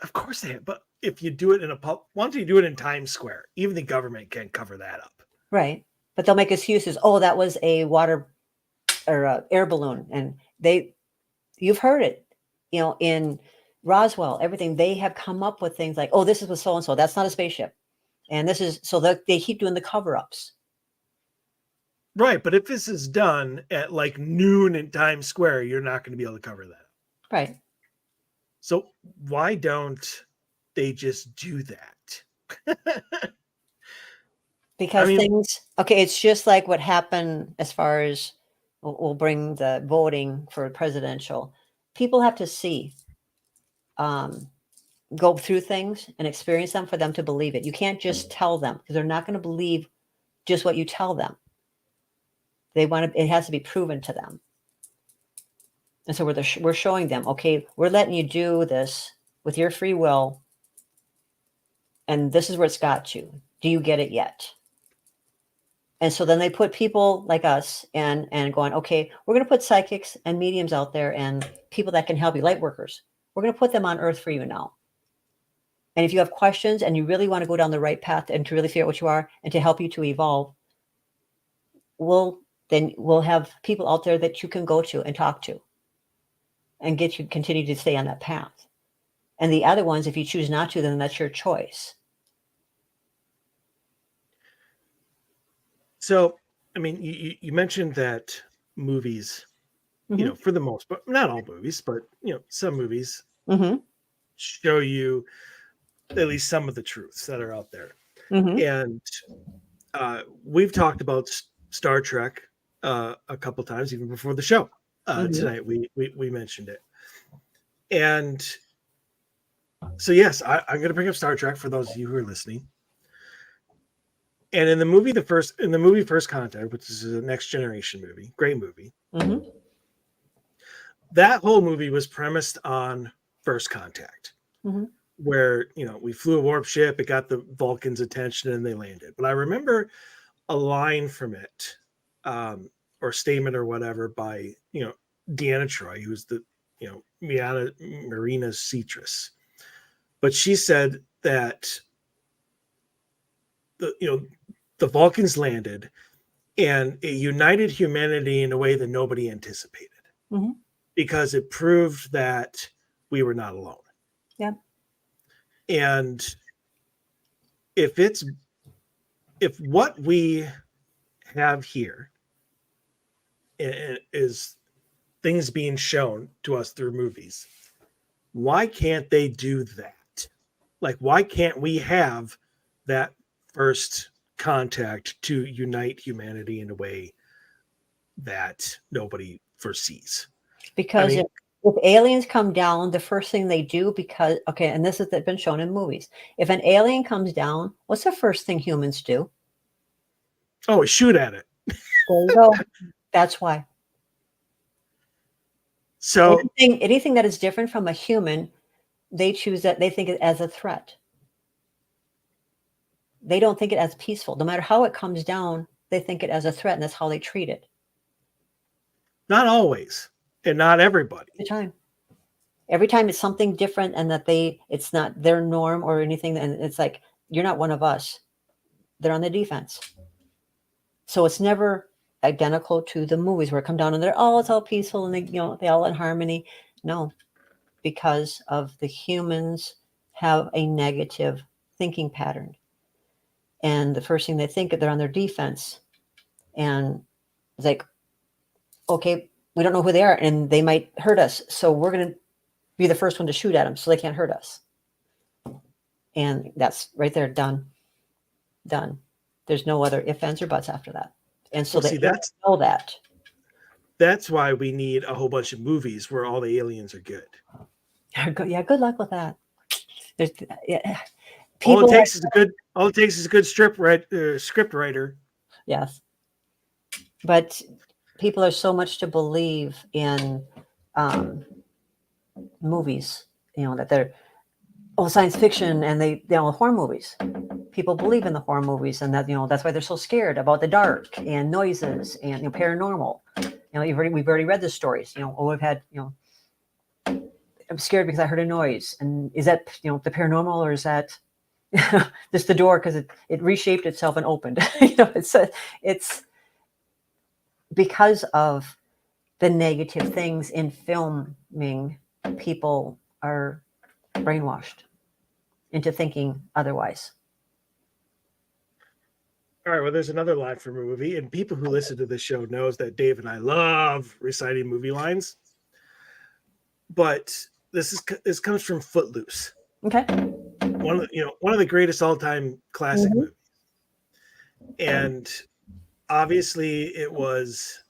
Of course they have, but if you do it why don't you do it in Times Square? Even the government can't cover that up. Right. But they'll make excuses. Oh, that was a water or a air balloon. And you've heard it, in Roswell, everything. They have come up with things like, oh, this is with so-and-so. That's not a spaceship. And this is, so they keep doing the cover-ups. Right. But if this is done at like noon in Times Square, you're not going to be able to cover that. Right. So why don't they just do that? Because it's just like what happened as far as we'll bring the voting for presidential. People have to see, go through things and experience them for them to believe it. You can't just tell them, because they're not going to believe just what you tell them. It has to be proven to them. And so we're showing them, okay, we're letting you do this with your free will. And this is where it's got you. Do you get it yet? And so then they put people like us and going, okay, we're going to put psychics and mediums out there and people that can help you, light workers. We're going to put them on earth for you now. And if you have questions and you really want to go down the right path and to really figure out what you are and to help you to evolve, we'll have people out there that you can go to and talk to and get you continue to stay on that path. And the other ones, if you choose not to, then that's your choice. So, I mean, you mentioned that movies, for the most part, not all movies, but, some movies show you at least some of the truths that are out there. And we've talked about Star Trek a couple times, even before the show. Tonight, we mentioned it. And so, yes, I'm going to bring up Star Trek for those of you who are listening. And in the movie, First Contact, which is a Next Generation movie, great movie. That whole movie was premised on First Contact, where, we flew a warp ship, it got the Vulcans' attention, and they landed. But I remember a line from it, or statement or whatever by, Deanna Troi, who's the, Marina Citrus. But she said that the Vulcans landed and it united humanity in a way that nobody anticipated, because it proved that we were not alone. Yeah. And if what we have here is things being shown to us through movies, why can't they do that? Like, why can't we have that first contact to unite humanity in a way that nobody foresees? Because if aliens come down, the first thing they do, and this has been shown in movies, if an alien comes down, what's the first thing humans do? Oh, shoot at it. There you go. That's why. So anything that is different from a human, they choose that, they think it as a threat. They don't think it as peaceful. No matter how it comes down, they think it as a threat, and that's how they treat it. Not always, and not everybody. Every time it's something different, and that it's not their norm or anything, and it's like, you're not one of us. They're on the defense. So it's never identical to the movies where it come down and it's all peaceful and they all in harmony. No, because of the humans have a negative thinking pattern. And the first thing they think, they're on their defense. And it's like, okay, we don't know who they are and they might hurt us. So we're going to be the first one to shoot at them so they can't hurt us. And that's right there, done. There's no other ifs, ands, or buts after that. And so they know that. That's why we need a whole bunch of movies where all the aliens are good. Yeah, good luck with that. All it takes is a good script writer. Yes. But people are so much to believe in movies, that they're science fiction, and they horror movies. People believe in the horror movies, and that that's why they're so scared about the dark and noises and paranormal. We've already read the stories. We've had I'm scared because I heard a noise, and is that the paranormal, or is that just the door because it reshaped itself and opened? It's because of the negative things in filming. People are brainwashed into thinking otherwise. All right, well, there's another line from a movie, and people who listen to this show knows that Dave and I love reciting movie lines. But this comes from Footloose. Okay. One of the greatest all-time classic movies. And obviously it was,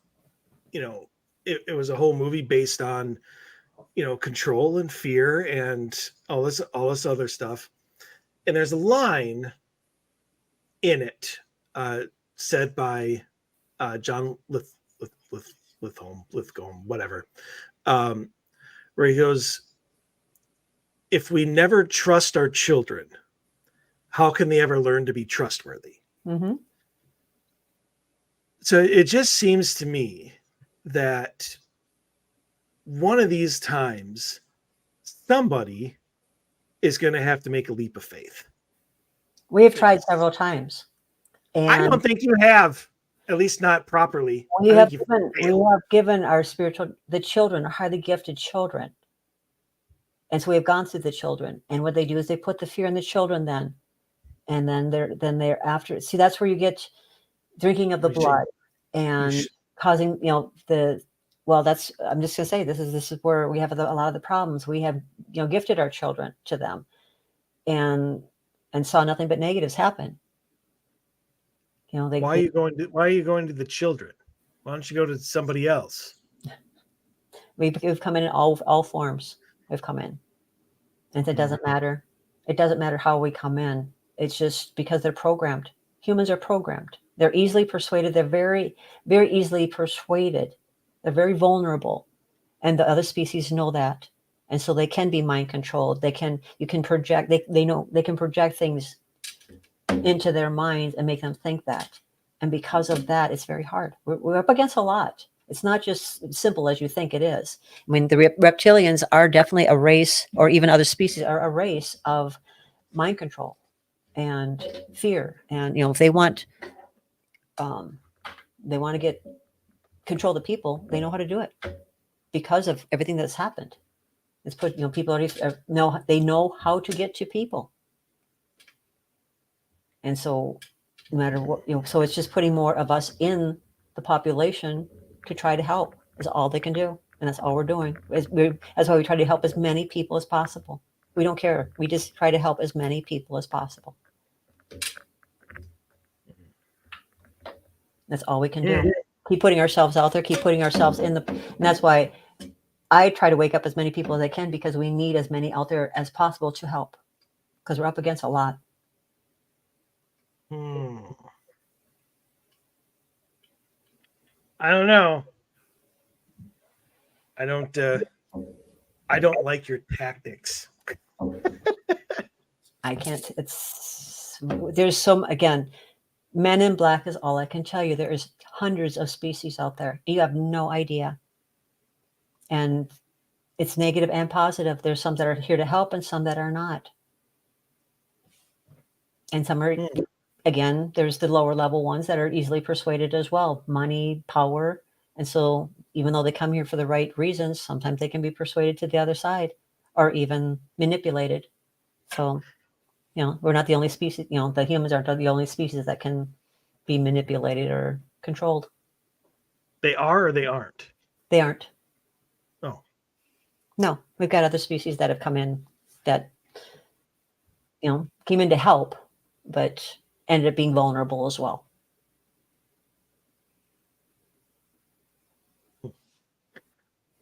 it was a whole movie based on, control and fear and all this other stuff. And there's a line in it said by John Lithgow, whatever, where he goes, if we never trust our children, how can they ever learn to be trustworthy? Mm-hmm. So it just seems to me that one of these times, somebody is going to have to make a leap of faith. We have tried several times. And I don't think you have, at least not properly. We have given our the children are highly gifted children. And so we have gone through the children. And what they do is they put the fear in the children then. And then they're after. See, that's where you get drinking of the blood and causing, I'm just going to say, this is where we have a lot of the problems. We have, gifted our children to them and saw nothing but negatives happen. Why are you going to the children? Why don't you go to somebody else? We've come in all forms. We've come in, and it doesn't matter. It doesn't matter how we come in. It's just because they're programmed. Humans are programmed. They're easily persuaded. They're very, very easily persuaded. They're very vulnerable, and the other species know that, and so they can be mind controlled. You can project. They know they can project things into their minds and make them think that, and because of that, it's very hard. We're up against a lot. It's not just as simple as you think it is. I mean, the reptilians are definitely a race, or even other species are a race of mind control and fear. And, if they want to get control the people, they know how to do it because of everything that's happened. It's put, people already know how to get to people. And so no matter what, so it's just putting more of us in the population to try to help is all they can do. And that's all we're doing. That's why we try to help as many people as possible. We don't care. We just try to help as many people as possible. That's all we can do. Keep putting ourselves out there, keep putting ourselves and that's why I try to wake up as many people as I can, because we need as many out there as possible to help, because we're up against a lot. I don't know. I don't like your tactics. I can't. There's some, again, men in black is all I can tell you. There is hundreds of species out there. You have no idea. And it's negative and positive. There's some that are here to help and some that are not. And some are, again, there's the lower level ones that are easily persuaded as well. Money, power. And so even though they come here for the right reasons, sometimes they can be persuaded to the other side. or even manipulated. So, we're not the only species, the humans aren't the only species that can be manipulated or controlled. They are or they aren't? They aren't. Oh. No, we've got other species that have come in that, came in to help, but ended up being vulnerable as well.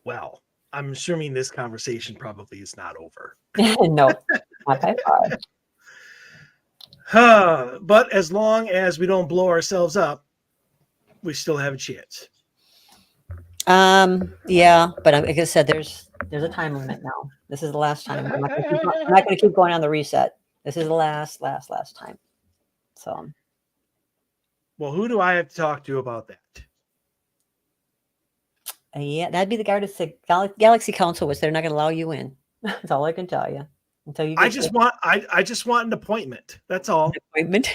Well, I'm assuming this conversation probably is not over. No, not by far. But as long as we don't blow ourselves up, we still have a chance. Yeah, but like I said, there's a time limit now. This is the last time. I'm not going to keep going on the reset. This is the last time. So, well, who do I have to talk to about that? Yeah, that'd be the Galaxy Council, which they're not going to allow you in. That's all I can tell you. Until you. I just want an appointment. That's all. An appointment.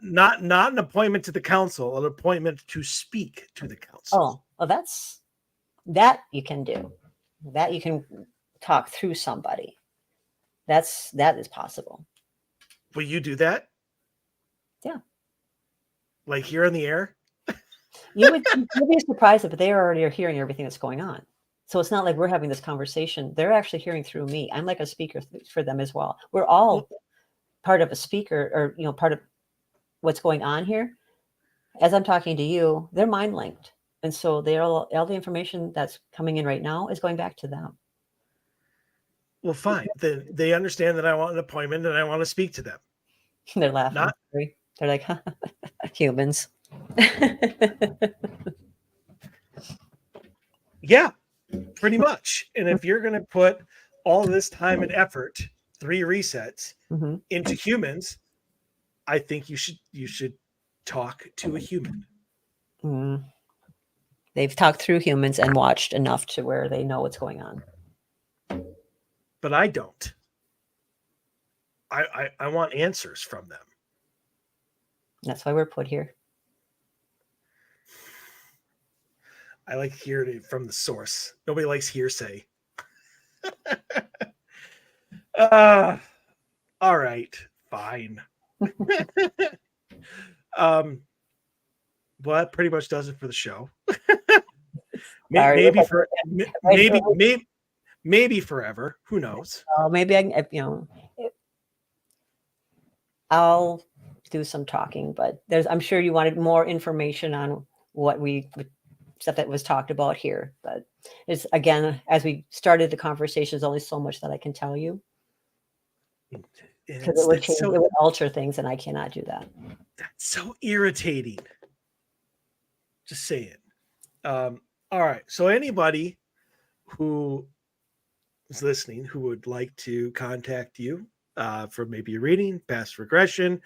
not an appointment to the council. An appointment to speak to the council. Oh, well, that you can do. That you can talk through somebody. That is possible. Will you do that? Yeah. Like here in the air? You'd be surprised, but they already are hearing everything that's going on. So it's not like we're having this conversation. They're actually hearing through me. I'm like a speaker for them as well. We're all part of a speaker, or part of what's going on here. As I'm talking to you, they're mind linked, and so all the information that's coming in right now is going back to them. Well, fine. Then they understand that I want an appointment and I want to speak to them. They're laughing. They're like, humans. Yeah, pretty much. And if you're going to put all this time and effort, 3 resets, into humans, I think you should talk to a human. Mm. They've talked through humans and watched enough to where they know what's going on. But I don't. I want answers from them. That's why we're put here. I like hearing it from the source. Nobody likes hearsay. All right, fine. Well, that pretty much does it for the show. Maybe forever. Who knows? Maybe I can, I'll do some talking, but I'm sure you wanted more information on stuff that was talked about here. But it's, again, as we started the conversation, there's only so much that I can tell you. Because it would change, it would alter things, and I cannot do that. That's so irritating. Just saying. All right. So anybody who is listening who would like to contact you for maybe a reading, past regression,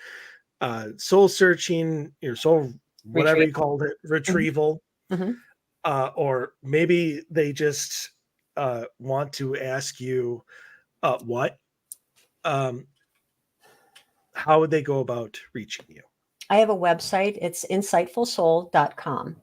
soul searching, your soul, whatever you called it, retrieval, or maybe they just want to ask you what. How would they go about reaching you? I have a website. It's insightfulsoul.com.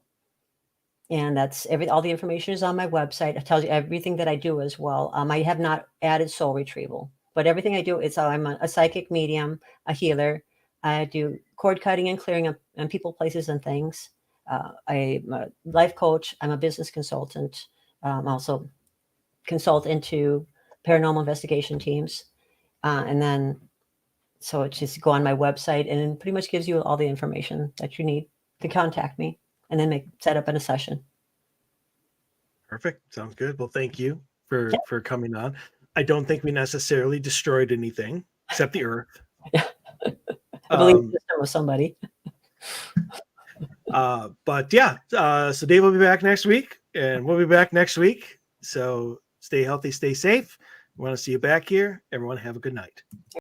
And that's all the information is on my website. It tells you everything that I do as well. I have not added soul retrieval, but everything I do, I'm a psychic medium, a healer. I do cord cutting and clearing on people, places, and things. I'm a life coach. I'm a business consultant. Also consult into paranormal investigation teams. And then, so it just go on my website and it pretty much gives you all the information that you need to contact me, and then set up in a session. Perfect. Sounds good. Well, thank you for coming on. I don't think we necessarily destroyed anything except the earth. I believe it was somebody. But yeah, so Dave will be back next week, and we'll be back next week. So stay healthy, stay safe. We want to see you back here. Everyone have a good night.